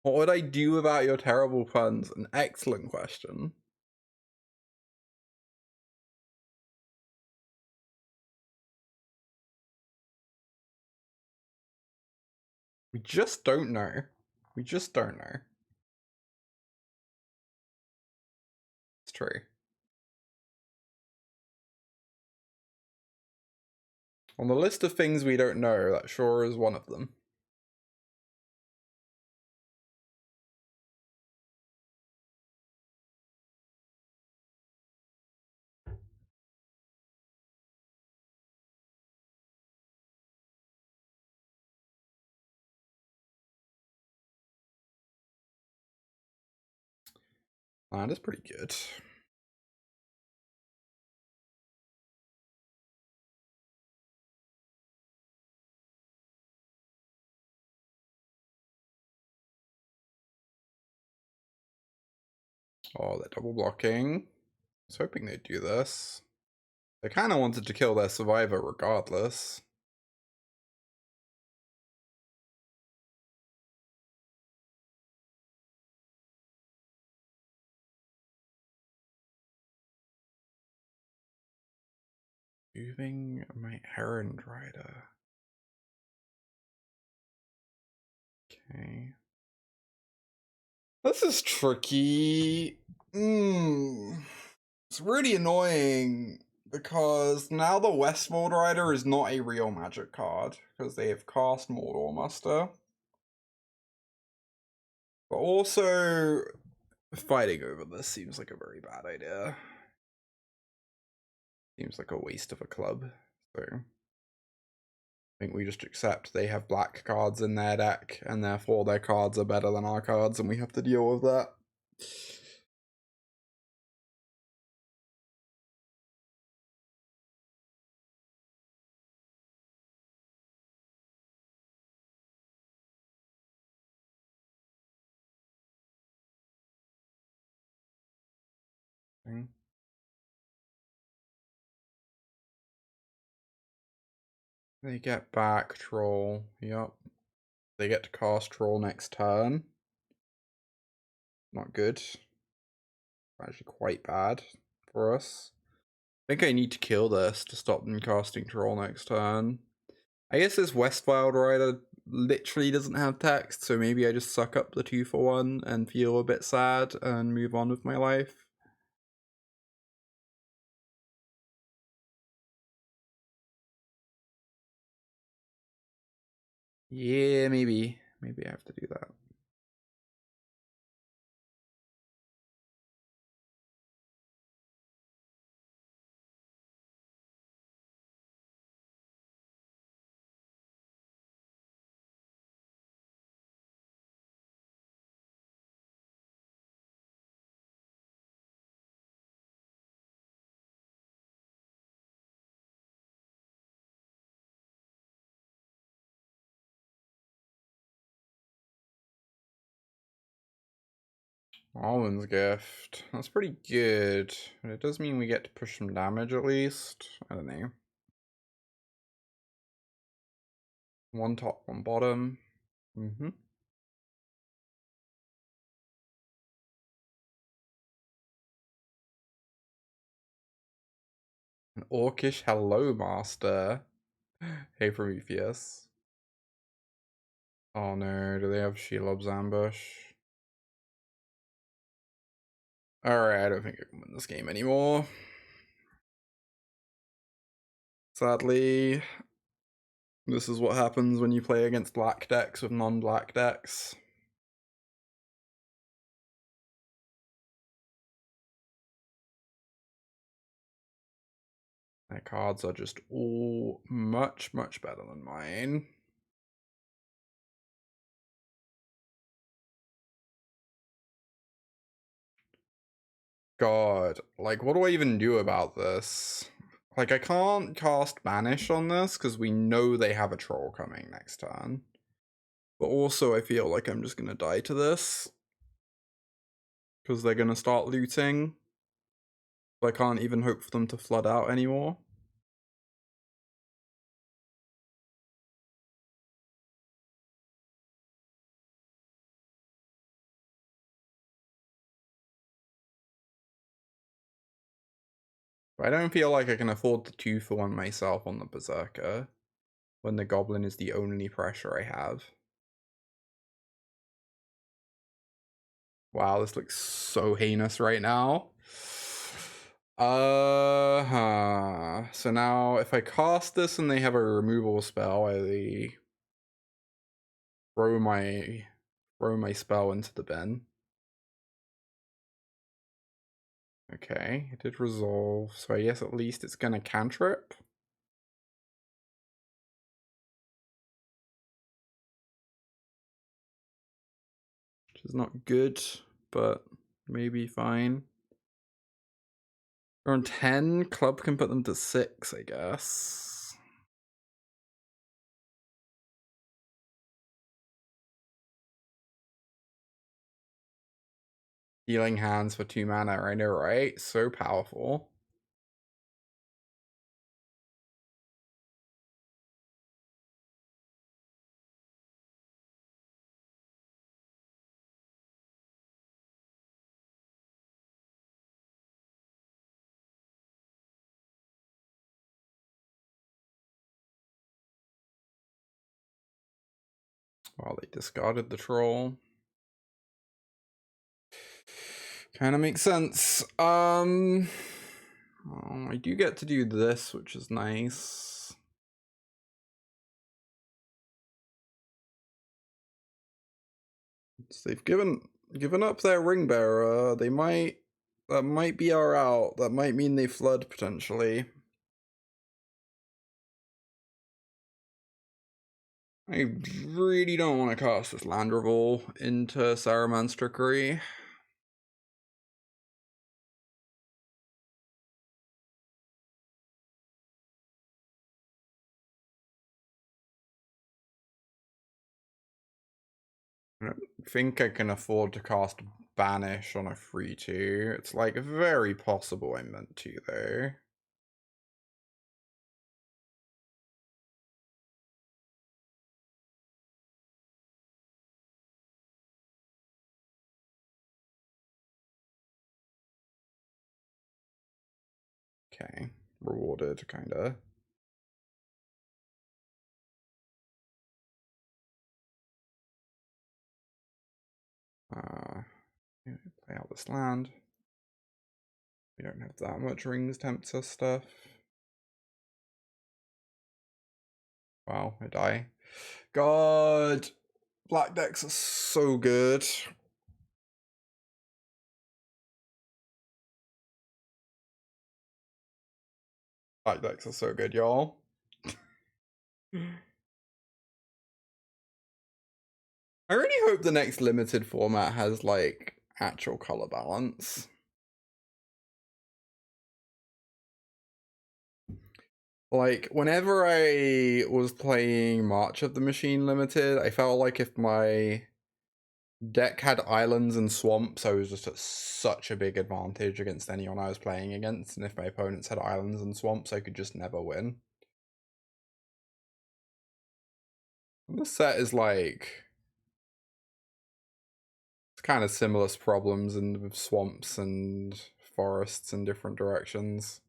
what would I do without your terrible puns? An excellent question. We just don't know. We just don't know. It's true. On the list of things we don't know, that sure is one of them. That is pretty good. Oh, they're double blocking. I was hoping they'd do this. They kind of wanted to kill their survivor regardless. Moving my errand rider. Okay. This is tricky. It's really annoying because now the Westmold Rider is not a real magic card because they have cast Mordor Muster. But also, fighting over this seems like a very bad idea. Seems like a waste of a club. So I think we just accept they have black cards in their deck, and therefore their cards are better than our cards, and we have to deal with that. They get back Troll. Yep. They get to cast Troll next turn. Not good. Actually quite bad for us. I think I need to kill this to stop them casting Troll next turn. I guess this Westwild Rider literally doesn't have text, so maybe I just suck up the 2-for-1 and feel a bit sad and move on with my life. Yeah, maybe. Maybe I have to do that. Alwyn's Gift. That's pretty good. But it does mean we get to push some damage at least. I don't know. One top, one bottom. An Orcish Hello Master. Hey Prometheus. Oh no, do they have Shelob's Ambush? Alright, I don't think I can win this game anymore. Sadly, this is what happens when you play against black decks with non-black decks. Their cards are just all much, much better than mine. God, like, what do I even do about this? Like, I can't cast Banish on this because we know they have a troll coming next turn. But also, I feel like I'm just gonna die to this because they're gonna start looting. So I can't even hope for them to flood out anymore. I don't feel like I can afford the 2-for-1 myself on the Berserker when the Goblin is the only pressure I have. Wow, this looks so heinous right now. So now if I cast this and they have a removal spell, I throw my spell into the bin. Okay, it did resolve, so I guess at least it's gonna cantrip. Which is not good, but maybe fine. They're on 10, club can put them to 6, I guess. Healing Hands for 2 mana, I know, right? So powerful. Wow, they discarded the troll. Kind of makes sense. I do get to do this, which is nice. So they've given up their ring bearer. That might be our out. That might mean they flood potentially. I really don't want to cast this land revolt into Saruman's Trickery. I don't think I can afford to cast Banish on a 3/2. It's like very possible I meant to though. Okay, rewarded kinda. Play out this land. We don't have that much rings tempter stuff. Wow, I die. God, black decks are so good. Black decks are so good, y'all. I really hope the next limited format has like actual color balance. Like, whenever I was playing March of the Machine Limited, I felt like if my deck had islands and swamps, I was just at such a big advantage against anyone I was playing against, and if my opponents had islands and swamps, I could just never win. This set is like... It's kind of similar problems with swamps and forests in different directions.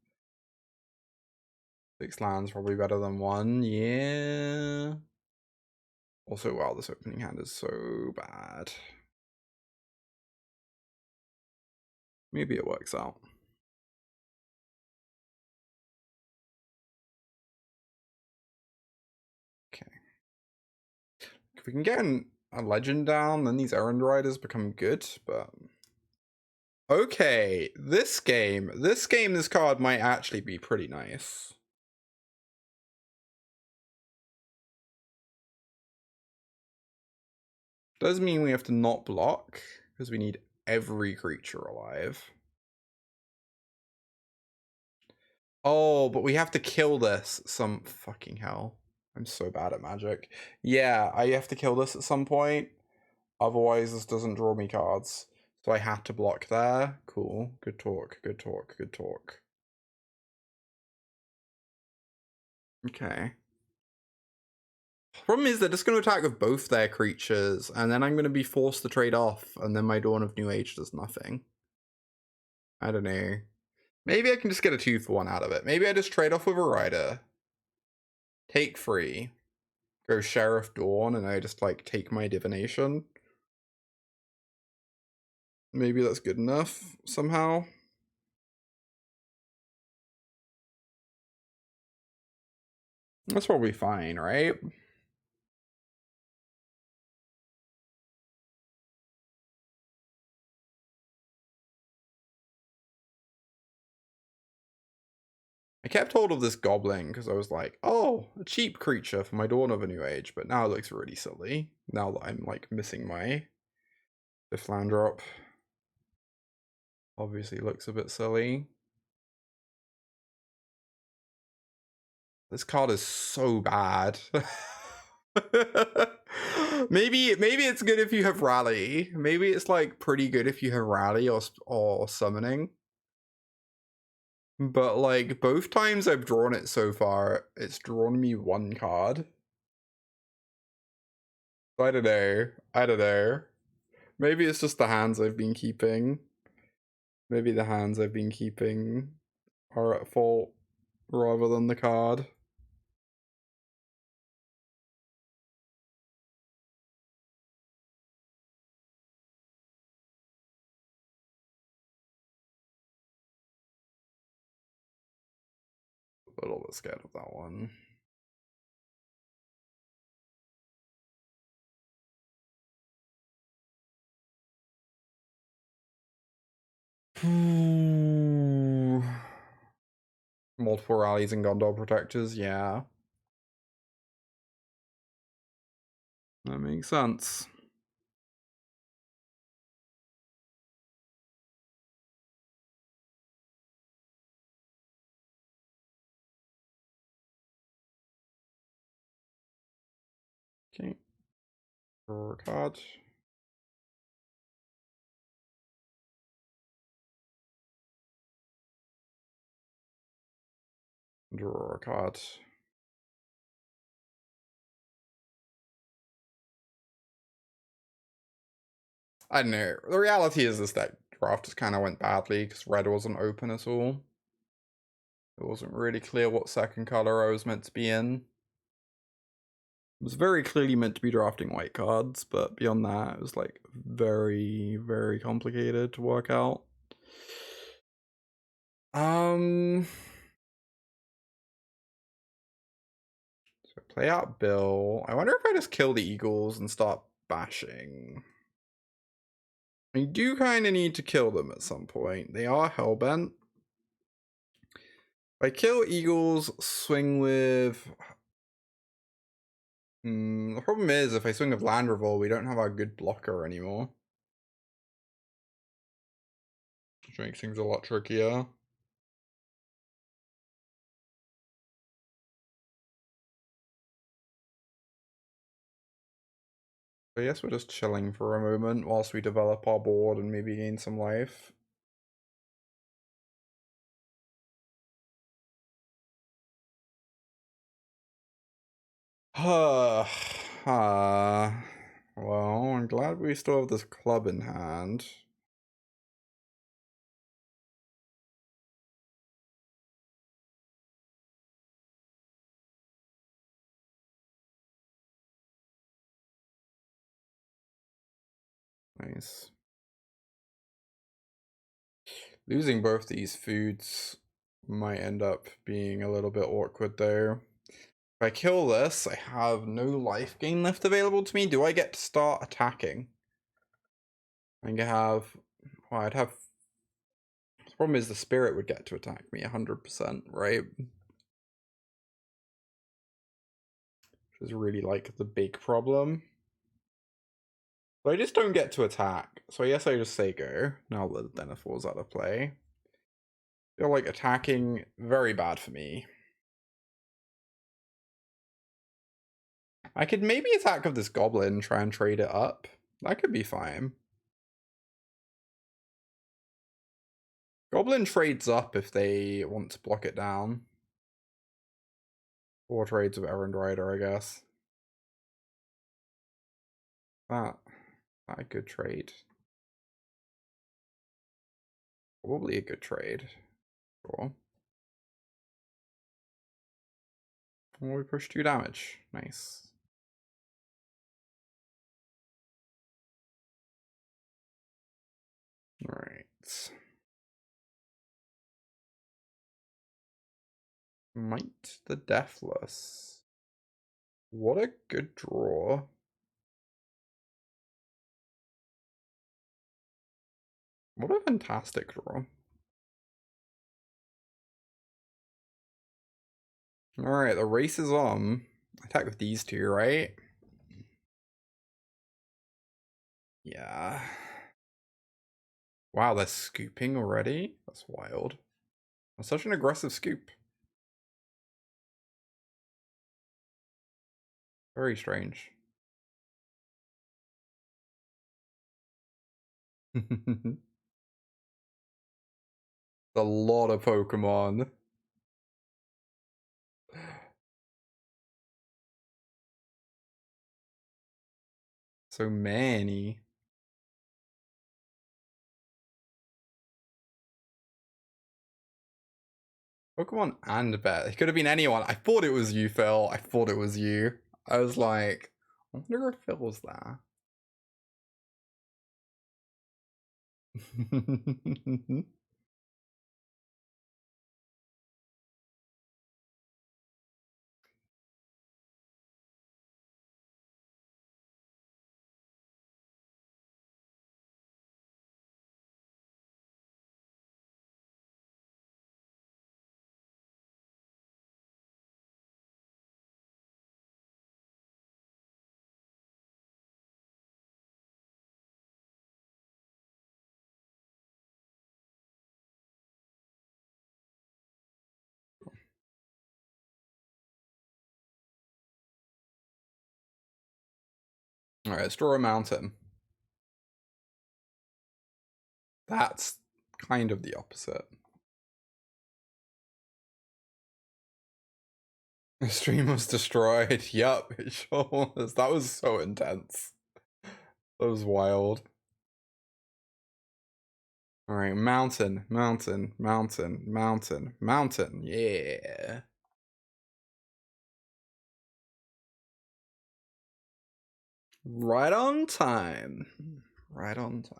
6 lands probably better than 1, yeah. Also, wow, this opening hand is so bad. Maybe it works out. Okay. If we can get a legend down, then these errand riders become good, but... Okay, this card might actually be pretty nice. Does mean we have to not block, because we need every creature alive. Oh, but we have to kill this some fucking hell. I'm so bad at Magic. Yeah, I have to kill this at some point. Otherwise, this doesn't draw me cards. So I had to block there. Cool. Good talk, good talk, good talk. Okay. Problem is they're just going to attack with both their creatures, and then I'm going to be forced to trade off, and then my Dawn of New Age does nothing. I don't know. Maybe I can just get a 2-for-1 out of it. Maybe I just trade off with a rider. Take 3. Go Sheriff Dawn, and I just, like, take my divination. Maybe that's good enough, somehow. That's probably fine, right? I kept hold of this goblin because I was like, oh, a cheap creature for my Dawn of a New Age, but now it looks really silly. Now that I'm like missing my fifth land drop. Obviously looks a bit silly. This card is so bad. maybe it's good if you have rally. Maybe it's like pretty good if you have rally or summoning. But like both times I've drawn it so far, it's drawn me 1 card. I don't know. I don't know. Maybe it's just the hands I've been keeping. Maybe the hands I've been keeping are at fault rather than the card. A little bit scared of that one. Multiple rallies and Gondor protectors, yeah. That makes sense. Okay. Draw a card. Draw a card. I don't know. The reality is this deck draft just kind of went badly because red wasn't open at all. It wasn't really clear what second color I was meant to be in. It was very clearly meant to be drafting white cards, but beyond that, it was like very, very complicated to work out. So play out Bill. I wonder if I just kill the Eagles and start bashing. I do kind of need to kill them at some point. They are hellbent. If I kill Eagles, swing with... the problem is, if I swing with Land Revolt, we don't have our good blocker anymore. Which makes things a lot trickier. I guess we're just chilling for a moment whilst we develop our board and maybe gain some life. Well, I'm glad we still have this club in hand. Nice. Losing both these foods might end up being a little bit awkward though. If I kill this, I have no life gain left available to me. Do I get to start attacking? I can have... Well, I'd have... The problem is the spirit would get to attack me 100%, right? Which is really like the big problem. But I just don't get to attack. So I guess I just say go, now that Denethor's out of play. I feel like attacking, very bad for me. I could maybe attack with this goblin and try and trade it up. That could be fine. Goblin trades up if they want to block it down. Or trades with Errand Rider, I guess. That a good trade. Probably a good trade. Sure. Well, we push 2 damage. Nice. Alright. Might the Deathless. What a good draw. What a fantastic draw. Alright, the race is on. Attack with these two, right? Yeah. Wow, they're scooping already? That's wild. That's such an aggressive scoop. Very strange. A lot of Pokemon. So many. Pokemon and Bet. It could have been anyone. I thought it was you, Phil. I thought it was you. I was like, I wonder if Phil was there. Alright, let's draw a mountain. That's kind of the opposite. The stream was destroyed. Yup, it sure was. That was so intense. That was wild. Alright, mountain, mountain, mountain, mountain, mountain. Yeah. Right on time. Right on time.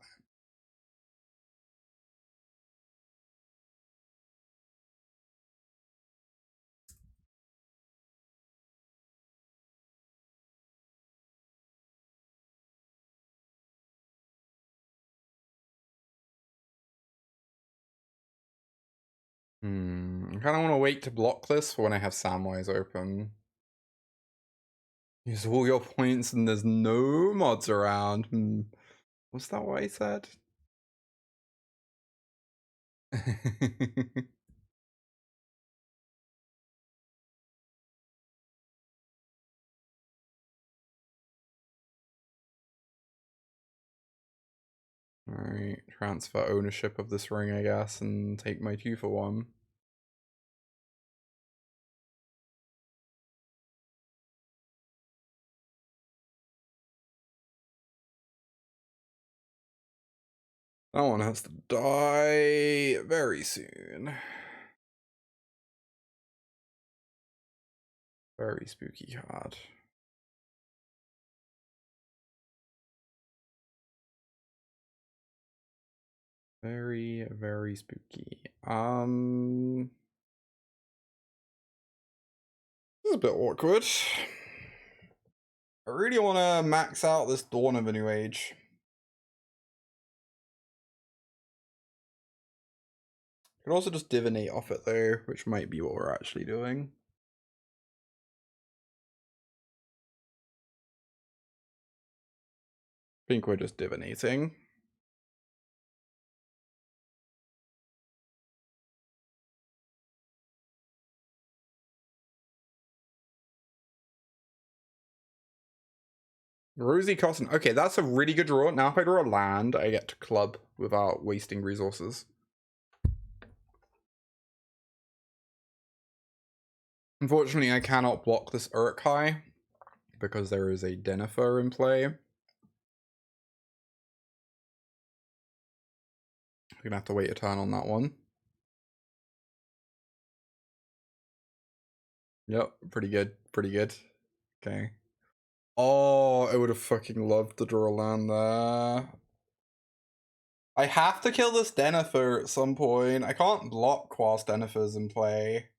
I kind of want to wait to block this for when I have Samwise open. Use all your points and there's no mods around. Was that what I said? Alright, transfer ownership of this ring, I guess, and take my 2 for 1. That one has to die very soon. Very spooky card. Very, very spooky. This is a bit awkward. I really want to max out this Dawn of a New Age. Could also just divinate off it though, which might be what we're actually doing. I think we're just divinating. Rosy Cotton. Okay, that's a really good draw. Now if I draw a land, I get to club without wasting resources. Unfortunately, I cannot block this Uruk-hai because there is a Denethor in play. I'm gonna have to wait a turn on that one. Yep, pretty good, pretty good. Okay. Oh, I would have fucking loved to draw a land there. I have to kill this Denethor at some point. I can't block whilst Denethor's in play.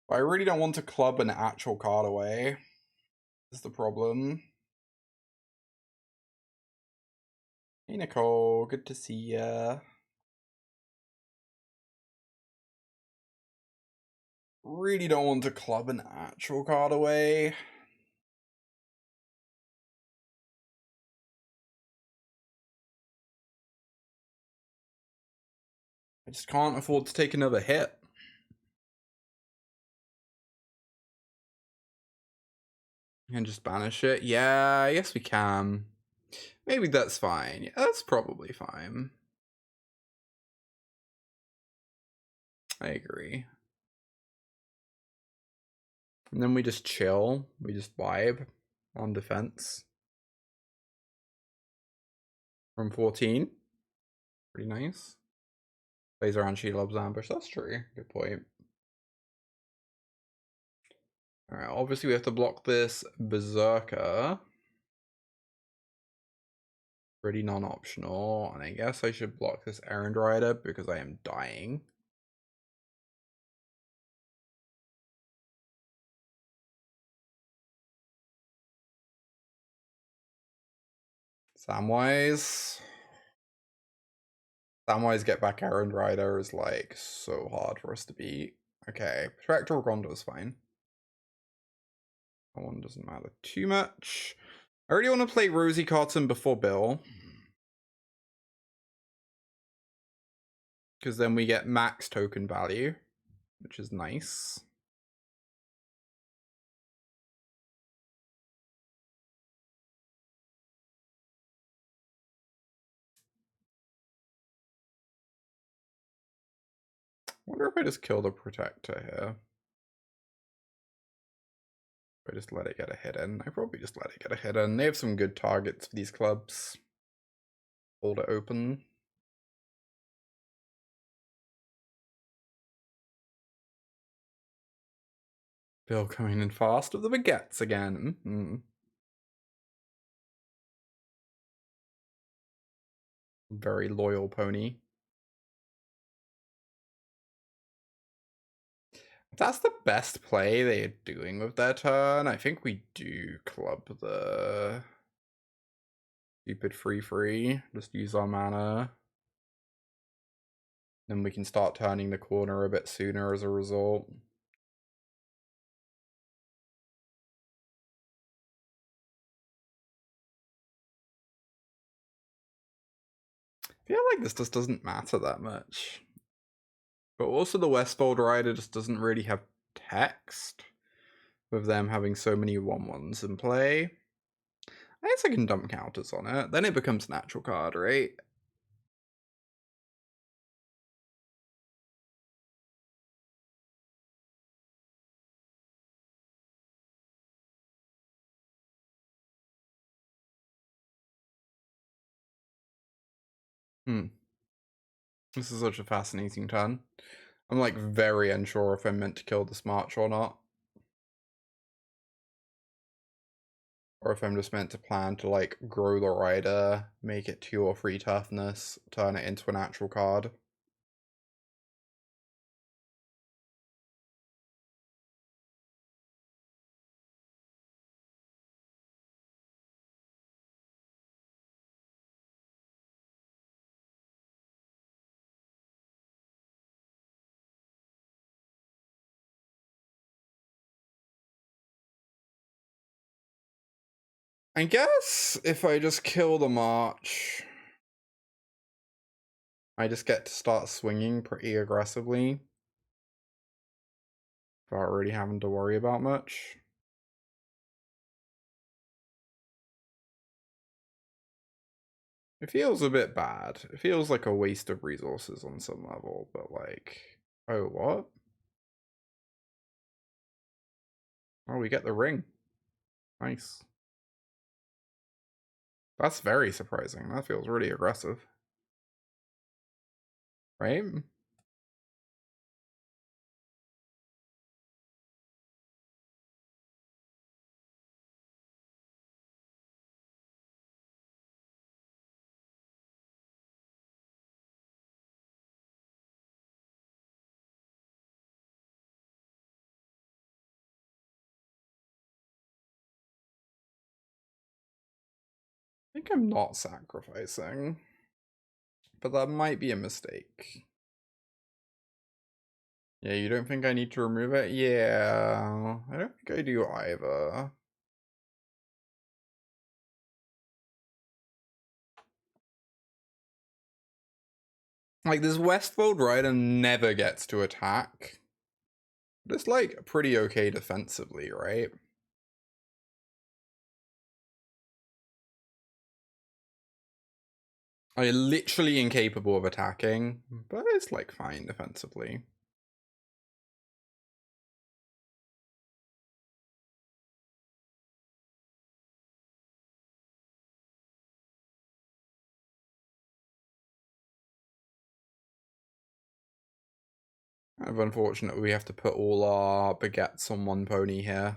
But I really don't want to club an actual card away. Is the problem. Hey Nicole, good to see ya. Really don't want to club an actual card away. I just can't afford to take another hit. And just banish it. Yeah, I guess we can. Maybe that's fine. Yeah, that's probably fine. I agree. And then we just chill. We just vibe on defense. From 14. Pretty nice. Plays around Shelob's ambush. That's true. Good point. Alright, obviously we have to block this Berserker. Pretty non-optional. And I guess I should block this Errand Rider because I am dying. Samwise. Samwise get back Errand Rider is like so hard for us to beat. Okay, Spectral Rondo is fine. That one doesn't matter too much. I really want to play Rosy Cotton before Bill. Because then we get max token value, which is nice. Wonder if I just kill the Protector here. If I just let it get a hit in. I probably just let it get a hit in. They have some good targets for these clubs. Hold it open. Bill coming in fast with the baguettes again. Very loyal pony. If that's the best play they're doing with their turn, I think we do club the stupid free. Just use our mana. Then we can start turning the corner a bit sooner as a result. I feel like this just doesn't matter that much. But also the Westfold Rider just doesn't really have text, with them having so many 1/1s in play. I guess I can dump counters on it. Then it becomes a natural card, right? This is such a fascinating turn. I'm like very unsure if I'm meant to kill this March or not. Or if I'm just meant to plan to like grow the rider, make it 2 or 3 toughness, turn it into a natural card. I guess if I just kill the March, I just get to start swinging pretty aggressively without really having to worry about much. It feels a bit bad. It feels like a waste of resources on some level, but like, oh, what? Oh, we get the ring. Nice. That's very surprising. That feels really aggressive. Right? I think I'm not sacrificing, but that might be a mistake. Yeah, you don't think I need to remove it? Yeah, I don't think I do either. Like, this Westfold Rider never gets to attack. But it's like pretty okay defensively, right? I'm literally incapable of attacking, but it's like fine defensively. Kind of unfortunate we have to put all our baguettes on one pony here.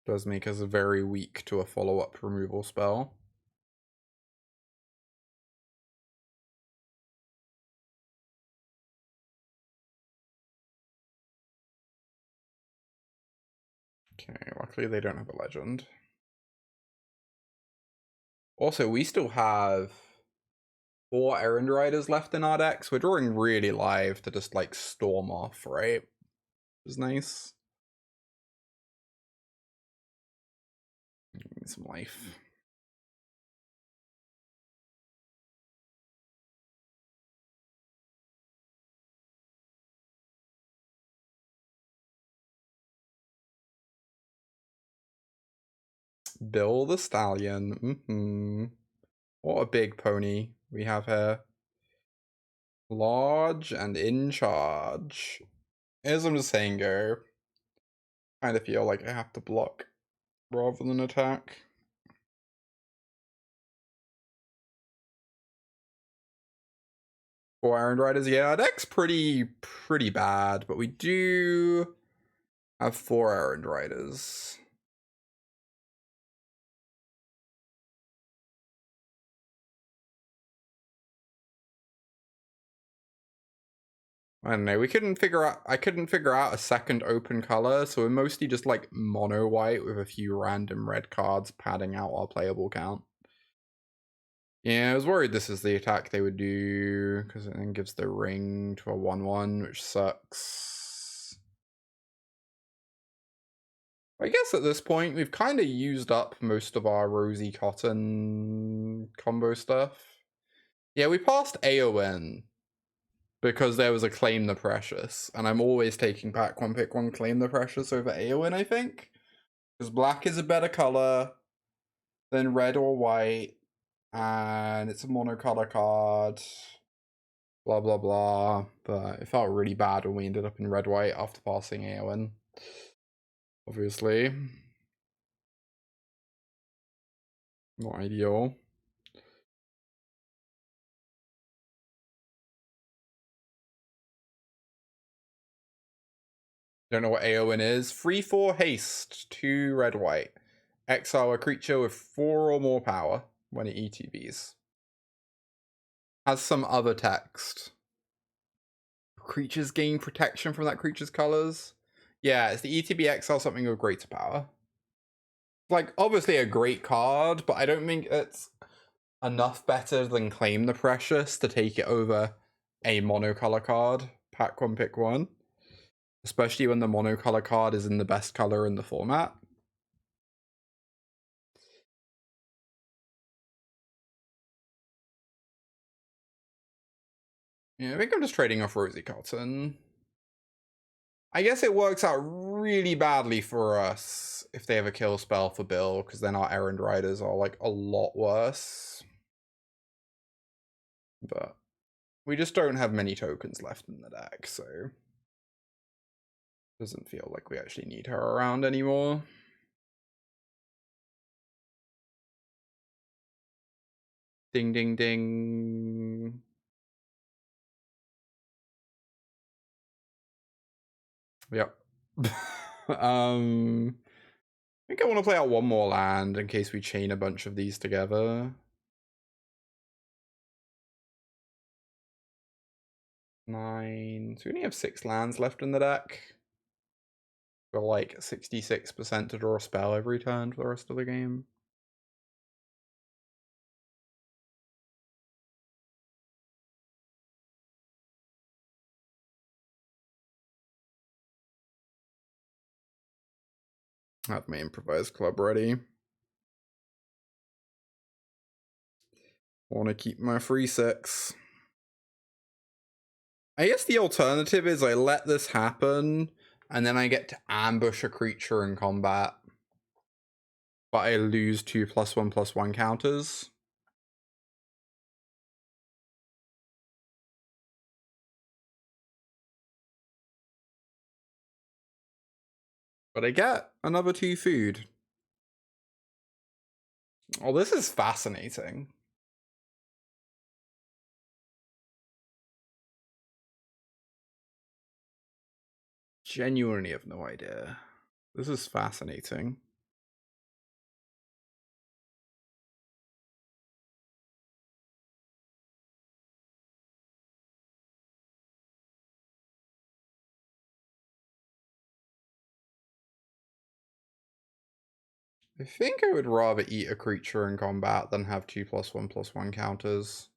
Does make us very weak to a follow-up removal spell. Okay, luckily they don't have a legend. Also, we still have 4 Errand Riders left in our decks. We're drawing really live to just like storm off, right? Which is nice. Need some life. Bill the Stallion. What a big pony. we have here? Large and in charge. As I'm just saying, go. Kind of feel like I have to block rather than attack. Four Iron Riders, yeah, our deck's pretty bad, but we do have 4 Iron Riders. I don't know, I couldn't figure out a second open color, so we're mostly just like mono white with a few random red cards padding out our playable count. Yeah, I was worried this is the attack they would do, because it then gives the ring to a 1/1, which sucks. I guess at this point, we've kind of used up most of our Rosy Cotton combo stuff. Yeah, we passed AON because there was a Claim the Precious, and I'm always taking pack one, pick one, Claim the Precious over AON, I think. Because black is a better color than red or white, and it's a monocolor card. Blah, blah, blah. But it felt really bad when we ended up in red-white after passing AON. Obviously. Not ideal. Don't know what AON is. 3/4 haste, 2 red-white. Exile a creature with 4 or more power when it ETBs. Has some other text. Creatures gain protection from that creature's colors. Yeah, it's the ETB exile something of greater power. Like, obviously a great card, but I don't think it's enough better than Claim the Precious to take it over a monocolor card. Pack one, pick one. Especially when the monocolor card is in the best color in the format. Yeah, I think I'm just trading off Rosy Cotton. I guess it works out really badly for us if they have a kill spell for Bill, because then our Errand Riders are like a lot worse. But we just don't have many tokens left in the deck, so doesn't feel like we actually need her around anymore. Ding, ding, ding. Yep. I think I want to play out one more land in case we chain a bunch of these together. 9. So we only have 6 lands left in the deck. For like 66% to draw a spell every turn for the rest of the game. I have my improvised club ready. Want to keep my free 6. I guess the alternative is I let this happen, and then I get to ambush a creature in combat. But I lose 2 +1/+1 counters. But I get another 2 food. Oh, this is fascinating. Genuinely have no idea. This is fascinating. I think I would rather eat a creature in combat than have 2 +1/+1 counters.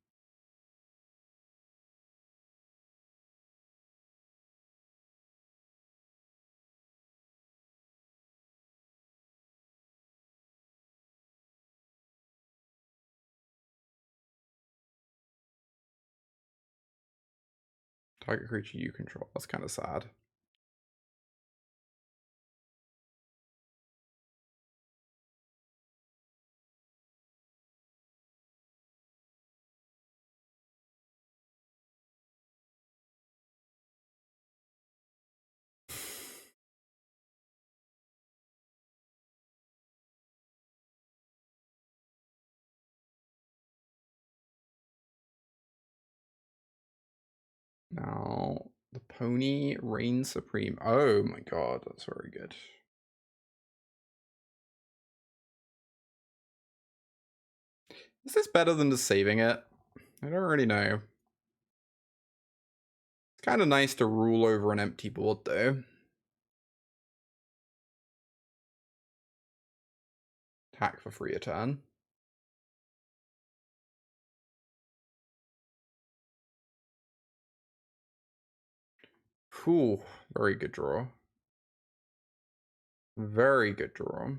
Target creature you control. That's kind of sad. Now, the pony reigns supreme. Oh my god, that's very good. Is this better than just saving it? I don't really know. It's kind of nice to rule over an empty board, though. Attack for free a turn. Whew, very good draw. Very good draw.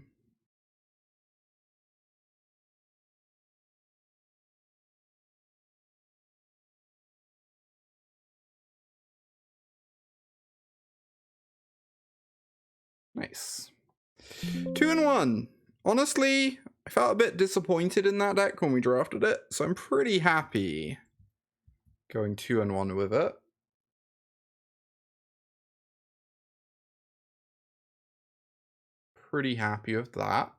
Nice. 2-1. Honestly, I felt a bit disappointed in that deck when we drafted it, so I'm pretty happy going 2-1 with it. Pretty happy with that.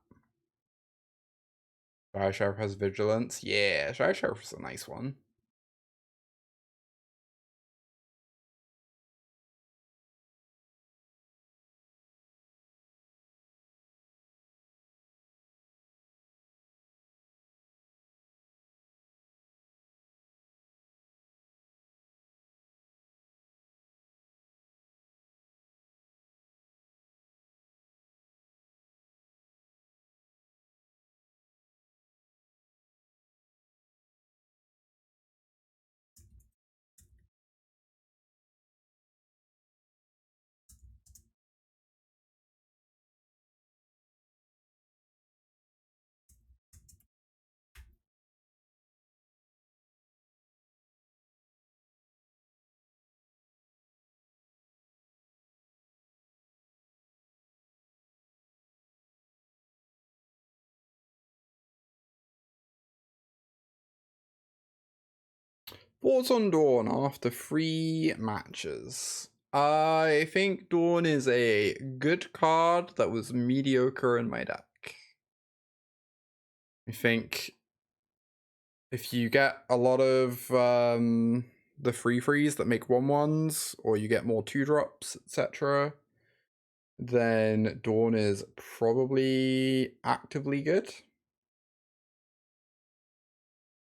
Shadow Sheriff has Vigilance. Yeah, Shadow Sheriff is a nice one. Thoughts on Dawn after 3 matches? I think Dawn is a good card that was mediocre in my deck. I think if you get a lot of the free freeze that make 1/1s, or you get more 2-drops, etc., then Dawn is probably actively good.